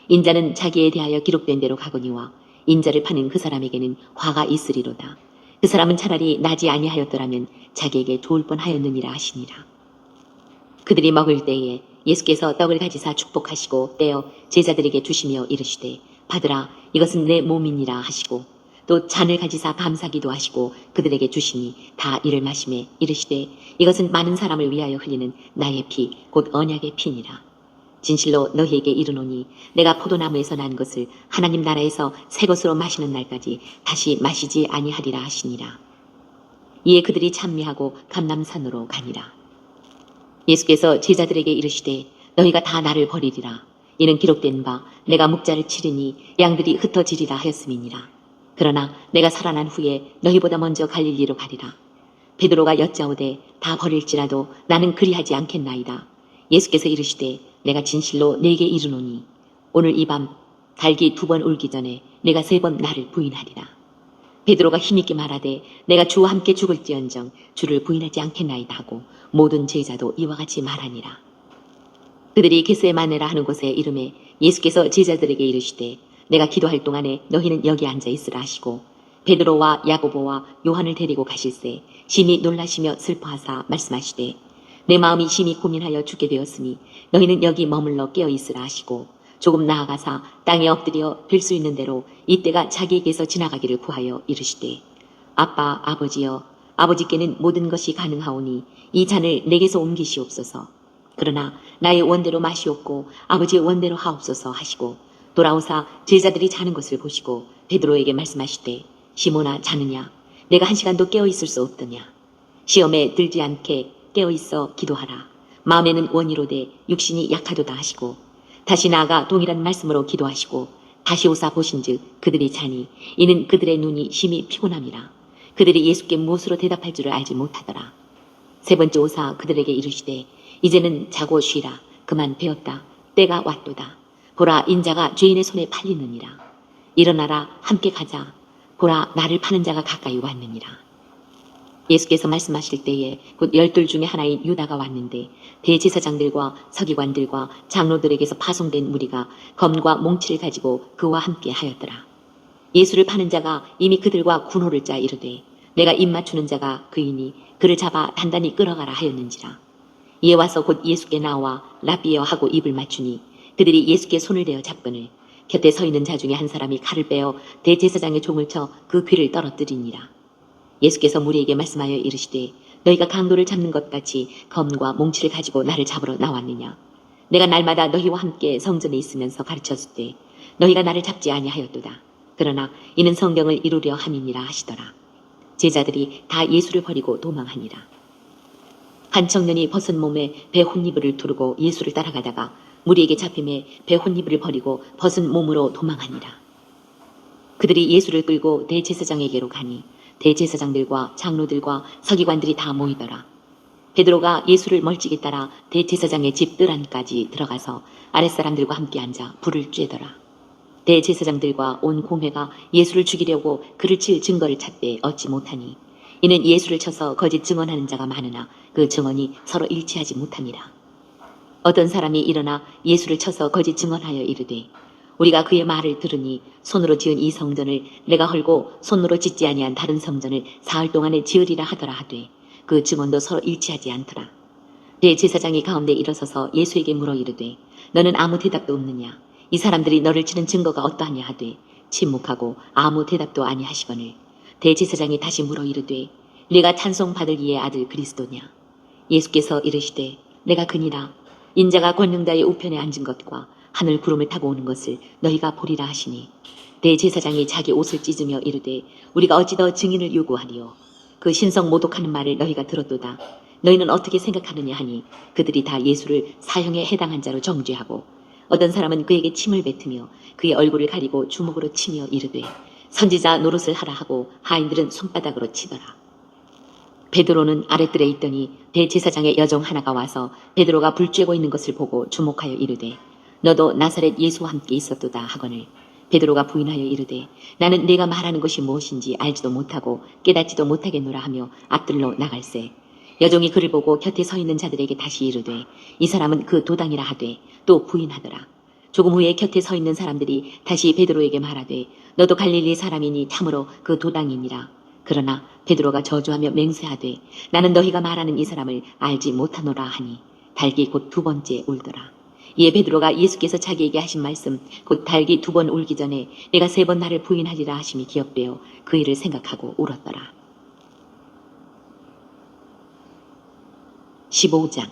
B: 인자는 자기에 대하여 기록된 대로 가거니와 인자를 파는 그 사람에게는 화가 있으리로다. 그 사람은 차라리 나지 아니하였더라면 자기에게 좋을 뻔하였느니라 하시니라. 그들이 먹을 때에 예수께서 떡을 가지사 축복하시고 떼어 제자들에게 주시며 이르시되 받으라 이것은 내 몸이니라 하시고 또 잔을 가지사 감사기도 하시고 그들에게 주시니 다 이를 마시매 이르시되 이것은 많은 사람을 위하여 흘리는 나의 피 곧 언약의 피니라. 진실로 너희에게 이르노니 내가 포도나무에서 난 것을 하나님 나라에서 새 것으로 마시는 날까지 다시 마시지 아니하리라 하시니라. 이에 그들이 찬미하고 감람산으로 가니라. 예수께서 제자들에게 이르시되 너희가 다 나를 버리리라. 이는 기록된 바 내가 묵자를 치르니 양들이 흩어지리라 하였음이니라. 그러나 내가 살아난 후에 너희보다 먼저 갈릴리로 가리라. 베드로가 여짜오되 다 버릴지라도 나는 그리하지 않겠나이다. 예수께서 이르시되 내가 진실로 네게 이르노니 오늘 이 밤 달기 2번 울기 전에 내가 3번 나를 부인하리라. 베드로가 힘있게 말하되 내가 주와 함께 죽을지언정 주를 부인하지 않겠나이다 하고 모든 제자도 이와 같이 말하니라. 그들이 겟세마네라 하는 곳에 이름에 예수께서 제자들에게 이르시되 내가 기도할 동안에 너희는 여기 앉아 있으라 하시고 베드로와 야고보와 요한을 데리고 가실새 심히 놀라시며 슬퍼하사 말씀하시되 내 마음이 심히 고민하여 죽게 되었으니 너희는 여기 머물러 깨어 있으라 하시고 조금 나아가사 땅에 엎드려 될 수 있는 대로 이때가 자기에게서 지나가기를 구하여 이르시되 아빠 아버지여 아버지께는 모든 것이 가능하오니 이 잔을 내게서 옮기시옵소서. 그러나 나의 원대로 마시옵고 아버지의 원대로 하옵소서 하시고 돌아오사 제자들이 자는 것을 보시고 베드로에게 말씀하시되 시몬아 자느냐 내가 1시간도 깨어 있을 수 없더냐. 시험에 들지 않게 깨어 있어 기도하라. 마음에는 원이로되 육신이 약하도다 하시고 다시 나아가 동일한 말씀으로 기도하시고 다시 오사 보신즉 그들이 자니 이는 그들의 눈이 심히 피곤함이라. 그들이 예수께 무엇으로 대답할 줄을 알지 못하더라. 3번째 오사 그들에게 이르시되 이제는 자고 쉬라. 그만 배었다. 때가 왔도다. 보라 인자가 죄인의 손에 팔리느니라. 일어나라 함께 가자. 보라 나를 파는 자가 가까이 왔느니라. 예수께서 말씀하실 때에 곧 12 중에 하나인 유다가 왔는데 대제사장들과 서기관들과 장로들에게서 파송된 무리가 검과 몽치를 가지고 그와 함께 하였더라. 예수를 파는 자가 이미 그들과 군호를 짜 이르되 내가 입 맞추는 자가 그이니 그를 잡아 단단히 끌어가라 하였는지라. 이에 와서 곧 예수께 나와 라비여 하고 입을 맞추니 그들이 예수께 손을 대어 잡거늘 곁에 서 있는 자 중에 한 사람이 칼을 빼어 대제사장의 종을 쳐 그 귀를 떨어뜨리니라. 예수께서 무리에게 말씀하여 이르시되 너희가 강도를 잡는 것 같이 검과 몽치를 가지고 나를 잡으러 나왔느냐. 내가 날마다 너희와 함께 성전에 있으면서 가르쳤을 때 너희가 나를 잡지 아니하였도다. 그러나 이는 성경을 이루려 함이니라 하시더라. 제자들이 다 예수를 버리고 도망하니라. 한 청년이 벗은 몸에 배 혼니부를 두르고 예수를 따라가다가 무리에게 잡힘에 배 혼니부를 버리고 벗은 몸으로 도망하니라. 그들이 예수를 끌고 대제사장에게로 가니 대제사장들과 장로들과 서기관들이 다 모이더라. 베드로가 예수를 멀찍이 따라 대제사장의 집 뜰 안까지 들어가서 아랫사람들과 함께 앉아 불을 쬐더라. 대제사장들과 온 공회가 예수를 죽이려고 그를 칠 증거를 찾되 얻지 못하니 이는 예수를 쳐서 거짓 증언하는 자가 많으나 그 증언이 서로 일치하지 못함이라. 어떤 사람이 일어나 예수를 쳐서 거짓 증언하여 이르되 우리가 그의 말을 들으니 손으로 지은 이 성전을 내가 헐고 손으로 짓지 아니한 다른 성전을 사흘 동안에 지으리라 하더라 하되 그 증언도 서로 일치하지 않더라. 대제사장이 가운데 일어서서 예수에게 물어 이르되 너는 아무 대답도 없느냐? 이 사람들이 너를 치는 증거가 어떠하냐 하되 침묵하고 아무 대답도 아니하시거늘 대제사장이 다시 물어 이르되 네가 찬송받을 이의 아들 그리스도냐? 예수께서 이르시되 내가 그니라. 인자가 권능자의 우편에 앉은 것과 하늘 구름을 타고 오는 것을 너희가 보리라 하시니 대제사장이 자기 옷을 찢으며 이르되 우리가 어찌 더 증인을 요구하리요? 그 신성 모독하는 말을 너희가 들었도다. 너희는 어떻게 생각하느냐 하니 그들이 다 예수를 사형에 해당한 자로 정죄하고 어떤 사람은 그에게 침을 뱉으며 그의 얼굴을 가리고 주먹으로 치며 이르되 선지자 노릇을 하라 하고 하인들은 손바닥으로 치더라. 베드로는 아랫뜰에 있더니 대제사장의 여종 하나가 와서 베드로가 불 쬐고 있는 것을 보고 주목하여 이르되 너도 나사렛 예수와 함께 있었도다 하거늘 베드로가 부인하여 이르되 나는 네가 말하는 것이 무엇인지 알지도 못하고 깨닫지도 못하겠노라 하며 앞들로 나갈새 여종이 그를 보고 곁에 서 있는 자들에게 다시 이르되 이 사람은 그 도당이라 하되 또 부인하더라. 조금 후에 곁에 서 있는 사람들이 다시 베드로에게 말하되 너도 갈릴리 사람이니 참으로 그 도당이니라. 그러나 베드로가 저주하며 맹세하되 나는 너희가 말하는 이 사람을 알지 못하노라 하니 닭이 곧 두 번째 울더라. 이에 베드로가 예수께서 자기에게 하신 말씀 곧 닭이 두 번 울기 전에 내가 세 번 나를 부인하리라 하심이 기억되어 그 일을 생각하고 울었더라. 15장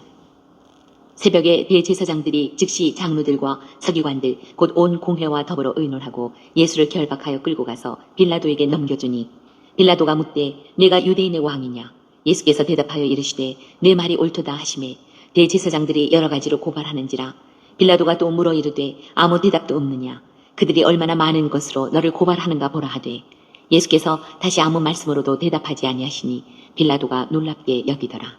B: 새벽에 대제사장들이 즉시 장로들과 서기관들 곧 온 공회와 더불어 의논하고 예수를 결박하여 끌고 가서 빌라도에게 넘겨주니 빌라도가 묻되 내가 유대인의 왕이냐? 예수께서 대답하여 이르시되 내 말이 옳도다 하시매 대제사장들이 여러 가지로 고발하는지라. 빌라도가 또 물어 이르되 아무 대답도 없느냐? 그들이 얼마나 많은 것으로 너를 고발하는가 보라 하되 예수께서 다시 아무 말씀으로도 대답하지 아니하시니 빌라도가 놀랍게 여기더라.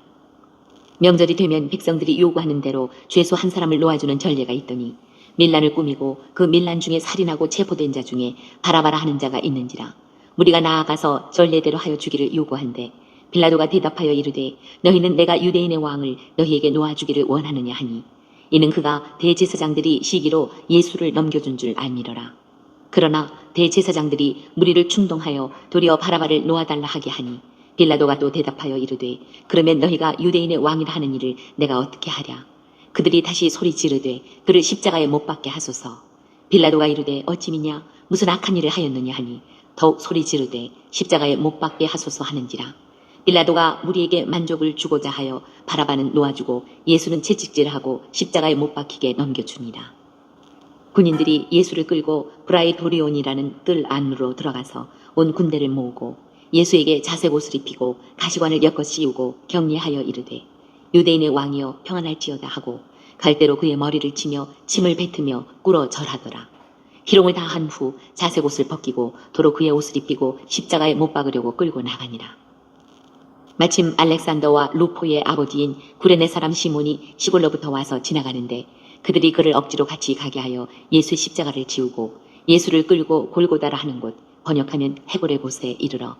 B: 명절이 되면 백성들이 요구하는 대로 죄수 한 사람을 놓아주는 전례가 있더니 밀란을 꾸미고 그 밀란 중에 살인하고 체포된 자 중에 바라바라 하는 자가 있는지라. 우리가 나아가서 전례대로 하여 주기를 요구한대 빌라도가 대답하여 이르되 너희는 내가 유대인의 왕을 너희에게 놓아주기를 원하느냐 하니 이는 그가 대제사장들이 시기로 예수를 넘겨준 줄 알미러라. 그러나 대제사장들이 무리를 충동하여 도리어 바라바를 놓아달라 하게 하니 빌라도가 또 대답하여 이르되 그러면 너희가 유대인의 왕이라 하는 일을 내가 어떻게 하랴. 그들이 다시 소리 지르되 그를 십자가에 못 박게 하소서. 빌라도가 이르되 어찌 미냐 무슨 악한 일을 하였느냐 하니 더욱 소리 지르되 십자가에 못 박게 하소서 하는지라. 빌라도가 무리에게 만족을 주고자 하여 바라바는 놓아주고 예수는 채찍질하고 십자가에 못 박히게 넘겨주니라. 군인들이 예수를 끌고 브라이도리온이라는 뜰 안으로 들어가서 온 군대를 모으고 예수에게 자색 옷을 입히고 가시관을 엮어 씌우고 격리하여 이르되 유대인의 왕이여 평안할지어다 하고 갈대로 그의 머리를 치며 침을 뱉으며 꿇어 절하더라. 희롱을 다 한 후 자색 옷을 벗기고 도로 그의 옷을 입히고 십자가에 못 박으려고 끌고 나가니라. 마침 알렉산더와 루포의 아버지인 구레네 사람 시몬이 시골로부터 와서 지나가는데 그들이 그를 억지로 같이 가게 하여 예수의 십자가를 지우고 예수를 끌고 골고다라 하는 곳 번역하면 해골의 곳에 이르러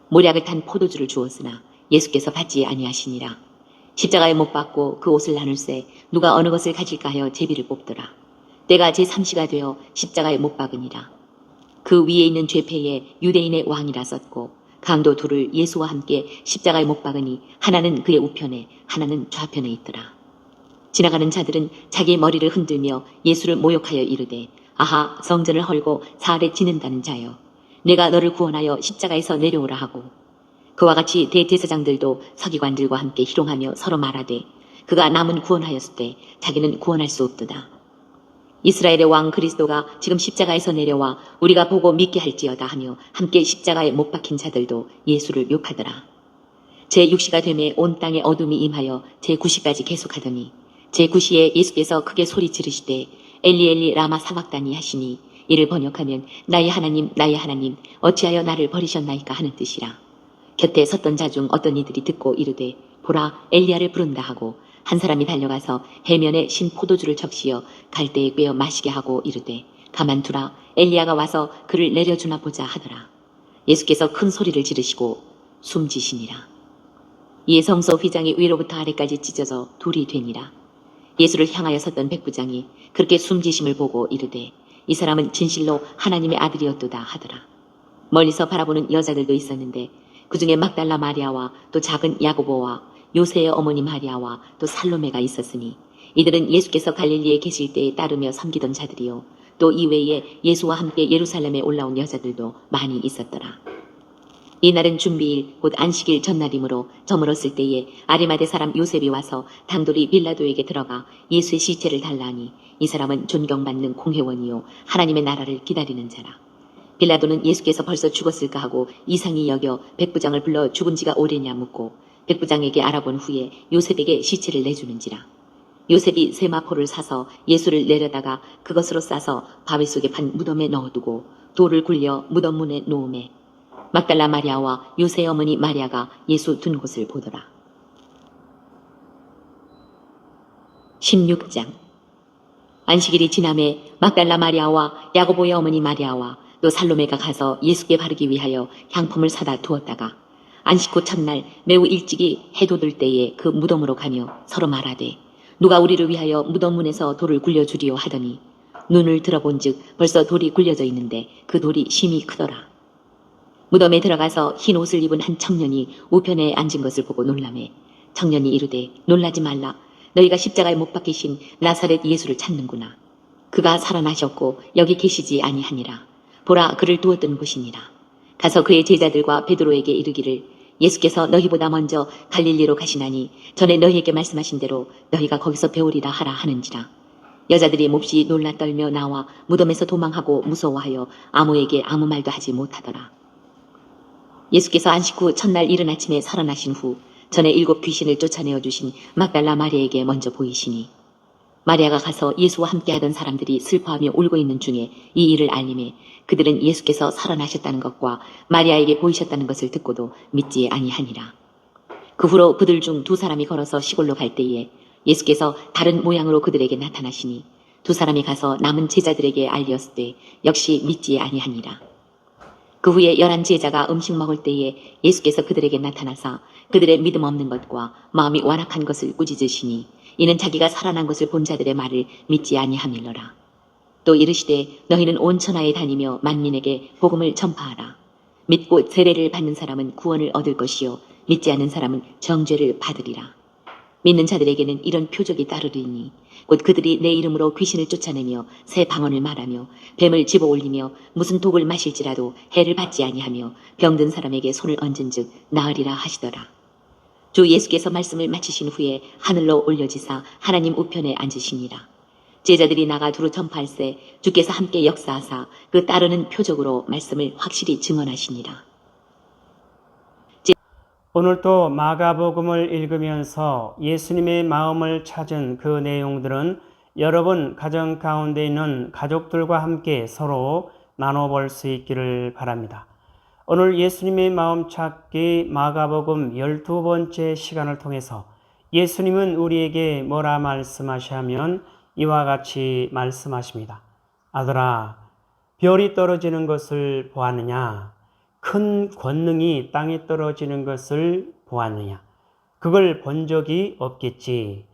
B: 모략을 탄 포도주를 주었으나 예수께서 받지 아니하시니라. 십자가에 못 박고 그 옷을 나눌새 누가 어느 것을 가질까 하여 제비를 뽑더라. 때가 제3시가 되어 십자가에 못 박으니라. 그 위에 있는 죄패에 유대인의 왕이라 썼고 강도 둘을 예수와 함께 십자가에 못 박으니 하나는 그의 우편에 하나는 좌편에 있더라. 지나가는 자들은 자기 머리를 흔들며 예수를 모욕하여 이르되 아하 성전을 헐고 사흘에 지는다는 자여 내가 너를 구원하여 십자가에서 내려오라 하고 그와 같이 대제사장들도 서기관들과 함께 희롱하며 서로 말하되 그가 남은 구원하였을 때 자기는 구원할 수 없도다. 이스라엘의 왕 그리스도가 지금 십자가에서 내려와 우리가 보고 믿게 할지어다 하며 함께 십자가에 못 박힌 자들도 예수를 욕하더라. 제6시가 되매 온 땅에 어둠이 임하여 제9시까지 계속하더니 제9시에 예수께서 크게 소리 지르시되 엘리 엘리 라마 사박다니 하시니 이를 번역하면 나의 하나님 어찌하여 나를 버리셨나이까 하는 뜻이라. 곁에 섰던 자 중 어떤 이들이 듣고 이르되 보라 엘리야를 부른다 하고 한 사람이 달려가서 해면에 신 포도주를 적시어 갈대에 꿰어 마시게 하고 이르되 가만두라 엘리야가 와서 그를 내려주나 보자 하더라. 예수께서 큰 소리를 지르시고 숨지시니라. 이에 성소 휘장이 위로부터 아래까지 찢어져 둘이 되니라. 예수를 향하여 섰던 백부장이 그렇게 숨지심을 보고 이르되 이 사람은 진실로 하나님의 아들이었도다 하더라. 멀리서 바라보는 여자들도 있었는데 그 중에 막달라 마리아와 또 작은 야고보와 요새의 어머니 마리아와 또 살로메가 있었으니 이들은 예수께서 갈릴리에 계실 때에 따르며 섬기던 자들이요 또 이외에 예수와 함께 예루살렘에 올라온 여자들도 많이 있었더라. 이날은 준비일 곧 안식일 전날이므로 저물었을 때에 아리마대 사람 요셉이 와서 당돌이 빌라도에게 들어가 예수의 시체를 달라하니 이 사람은 존경받는 공회원이요 하나님의 나라를 기다리는 자라. 빌라도는 예수께서 벌써 죽었을까 하고 이상히 여겨 백부장을 불러 죽은 지가 오래냐 묻고 백부장에게 알아본 후에 요셉에게 시체를 내주는지라. 요셉이 세마포를 사서 예수를 내려다가 그것으로 싸서 바위 속에 판 무덤에 넣어두고 돌을 굴려 무덤 문에 놓음에 막달라 마리아와 요새의 어머니 마리아가 예수 둔 곳을 보더라. 16장 안식일이 지남에 막달라 마리아와 야고보의 어머니 마리아와 또 살로메가 가서 예수께 바르기 위하여 향품을 사다 두었다가 안식 후 첫날 매우 일찍이 해돋을 때에 그 무덤으로 가며 서로 말하되 누가 우리를 위하여 무덤 문에서 돌을 굴려주리요 하더니 눈을 들어본즉 벌써 돌이 굴려져 있는데 그 돌이 심히 크더라. 무덤에 들어가서 흰 옷을 입은 한 청년이 우편에 앉은 것을 보고 놀라매 청년이 이르되 놀라지 말라 너희가 십자가에 못 박히신 나사렛 예수를 찾는구나. 그가 살아나셨고 여기 계시지 아니하니라. 보라 그를 두었던 곳이니라. 가서 그의 제자들과 베드로에게 이르기를 예수께서 너희보다 먼저 갈릴리로 가시나니 전에 너희에게 말씀하신 대로 너희가 거기서 배우리라 하라 하는지라. 여자들이 몹시 놀라 떨며 나와 무덤에서 도망하고 무서워하여 아무에게 아무 말도 하지 못하더라. 예수께서 안식 후 첫날 이른 아침에 살아나신 후 전에 7 귀신을 쫓아내어 주신 막달라 마리아에게 먼저 보이시니 마리아가 가서 예수와 함께하던 사람들이 슬퍼하며 울고 있는 중에 이 일을 알림해 그들은 예수께서 살아나셨다는 것과 마리아에게 보이셨다는 것을 듣고도 믿지 아니하니라. 그 후로 그들 중 2 사람이 걸어서 시골로 갈 때에 예수께서 다른 모양으로 그들에게 나타나시니 2 사람이 가서 남은 제자들에게 알렸을 때 역시 믿지 아니하니라. 그 후에 11 제자가 음식 먹을 때에 예수께서 그들에게 나타나사 그들의 믿음 없는 것과 마음이 완악한 것을 꾸짖으시니 이는 자기가 살아난 것을 본 자들의 말을 믿지 아니함일러라. 또 이르시되 너희는 온 천하에 다니며 만민에게 복음을 전파하라. 믿고 세례를 받는 사람은 구원을 얻을 것이요 믿지 않는 사람은 정죄를 받으리라. 믿는 자들에게는 이런 표적이 따르리니 곧 그들이 내 이름으로 귀신을 쫓아내며 새 방언을 말하며 뱀을 집어올리며 무슨 독을 마실지라도 해를 받지 아니하며 병든 사람에게 손을 얹은즉 나으리라 하시더라. 주 예수께서 말씀을 마치신 후에 하늘로 올려지사 하나님 우편에 앉으시니라. 제자들이 나가 두루 전파할세 주께서 함께 역사하사 그 따르는 표적으로 말씀을 확실히 증언하시니라.
A: 오늘도 마가복음을 읽으면서 예수님의 마음을 찾은 그 내용들은 여러분 가정 가운데 있는 가족들과 함께 서로 나눠볼 수 있기를 바랍니다. 오늘 예수님의 마음 찾기 마가복음 12번째 시간을 통해서 예수님은 우리에게 뭐라 말씀하시냐면 이와 같이 말씀하십니다. 아들아, 별이 떨어지는 것을 보았느냐? 큰 권능이 땅에 떨어지는 것을 보았느냐? 그걸 본 적이 없겠지.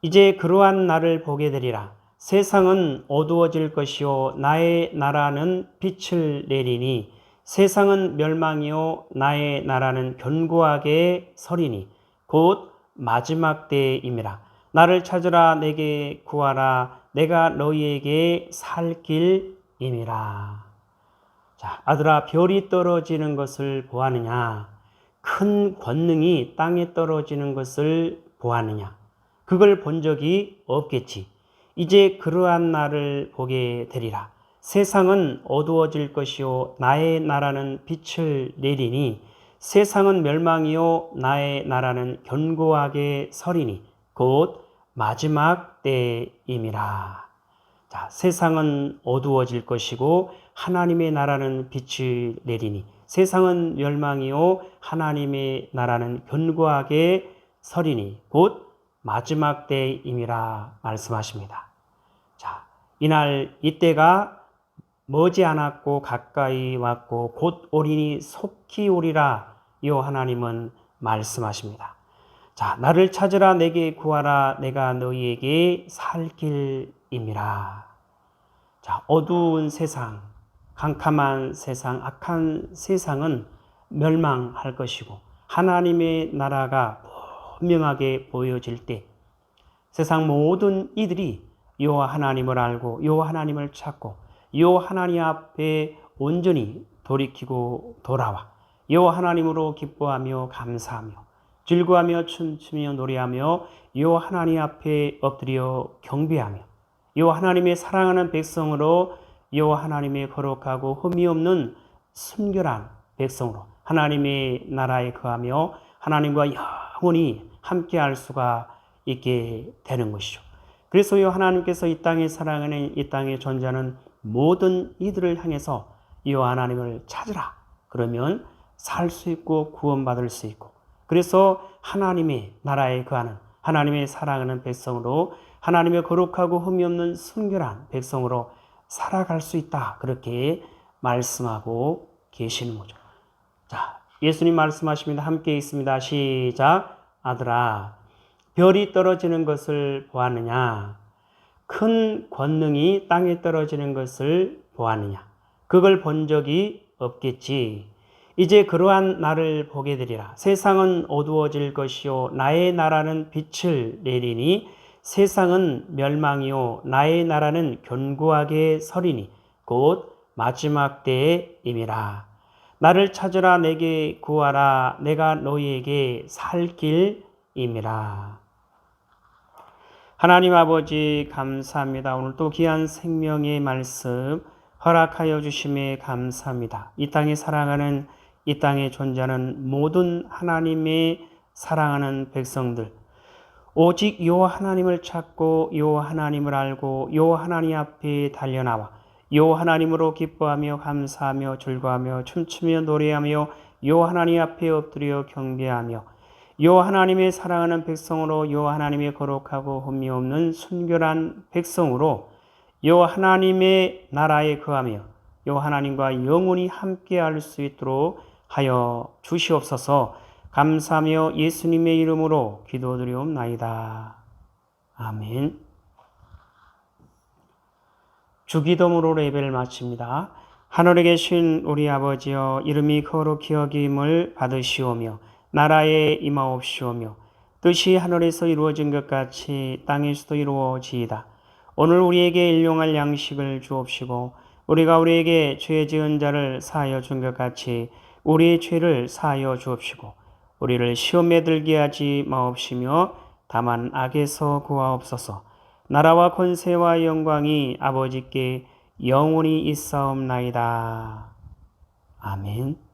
A: 이제 그러한 나를 보게 되리라. 세상은 어두워질 것이요 나의 나라는 빛을 내리니 세상은 멸망이요 나의 나라는 견고하게 서리니 곧 마지막 때임이라. 나를 찾으라 내게 구하라 내가 너희에게 살 길임이라. 자, 아들아, 별이 떨어지는 것을 보았느냐? 큰 권능이 땅에 떨어지는 것을 보았느냐? 그걸 본 적이 없겠지. 이제 그러한 날을 보게 되리라. 세상은 어두워질 것이요 나의 나라는 빛을 내리니 세상은 멸망이요 나의 나라는 견고하게 서리니 곧 마지막 때임이라. 자, 세상은 어두워질 것이고 하나님의 나라는 빛을 내리니 세상은 멸망이요 하나님의 나라는 견고하게 서리니 곧 마지막 때임이라 말씀하십니다. 자, 이날 이때가 머지않았고 가까이 왔고 곧 오리니 속히 오리라 요 하나님은 말씀하십니다. 자, 나를 찾으라 내게 구하라 내가 너희에게 살 길임이라. 자, 어두운 세상, 캄캄한 세상, 악한 세상은 멸망할 것이고 하나님의 나라가 분명하게 보여질 때 세상 모든 이들이 여호와 하나님을 알고 여호와 하나님을 찾고 여호와 하나님 앞에 온전히 돌이키고 돌아와 여호와 하나님으로 기뻐하며 감사하며 즐거워하며 춤추며 노래하며 여호와 하나님 앞에 엎드려 경배하며 여호와 하나님의 사랑하는 백성으로 여호와 하나님의 거룩하고 흠이 없는 순결한 백성으로 하나님의 나라에 거하며 하나님과 영원히 함께할 수가 있게 되는 것이죠. 그래서 여호와 하나님께서 이 땅에 사랑하는 이 땅에 존재하는 모든 이들을 향해서 여호와 하나님을 찾으라. 그러면 살 수 있고 구원받을 수 있고 그래서 하나님의 나라에 거하는 하나님의 사랑하는 백성으로 하나님의 거룩하고 흠이 없는 순결한 백성으로 살아갈 수 있다. 그렇게 말씀하고 계시는 거죠. 자, 예수님 말씀하십니다. 함께 있습니다. 시작. 아들아, 별이 떨어지는 것을 보았느냐? 큰 권능이 땅에 떨어지는 것을 보았느냐? 그걸 본 적이 없겠지. 이제 그러한 날을 보게 되리라. 세상은 어두워질 것이요 나의 나라는 빛을 내리니 세상은 멸망이요 나의 나라는 견고하게 서리니 곧 마지막 때에 임이라. 나를 찾으라 내게 구하라 내가 너희에게 살 길임이라. 하나님 아버지 감사합니다. 오늘 또 귀한 생명의 말씀 허락하여 주심에 감사합니다. 이 땅에 사랑하는 이 땅에 존재하는 모든 하나님의 사랑하는 백성들 오직 여호와 하나님을 찾고 여호와 하나님을 알고 여호와 하나님 앞에 달려나와 여호와 하나님으로 기뻐하며 감사하며 즐거워하며 춤추며 노래하며 여호와 하나님 앞에 엎드려 경배하며 여호와 하나님의 사랑하는 백성으로 여호와 하나님의 거룩하고 흠이 없는 순결한 백성으로 여호와 하나님의 나라에 거하며 여호와 하나님과 영원히 함께할 수 있도록 하여 주시옵소서. 감사하며 예수님의 이름으로 기도드리옵나이다. 아멘. 주기도문으로 예배를 마칩니다. 하늘에 계신 우리 아버지여 이름이 거룩히 여김을 받으시오며 나라에 임하옵시오며 뜻이 하늘에서 이루어진 것 같이 땅에서도 이루어지이다. 오늘 우리에게 일용할 양식을 주옵시고 우리가 우리에게 죄 지은 자를 사하여 준 것 같이 우리의 죄를 사하여 주옵시고 우리를 시험에 들게 하지 마옵시며 다만 악에서 구하옵소서. 나라와 권세와 영광이 아버지께 영원히 있사옵나이다. 아멘.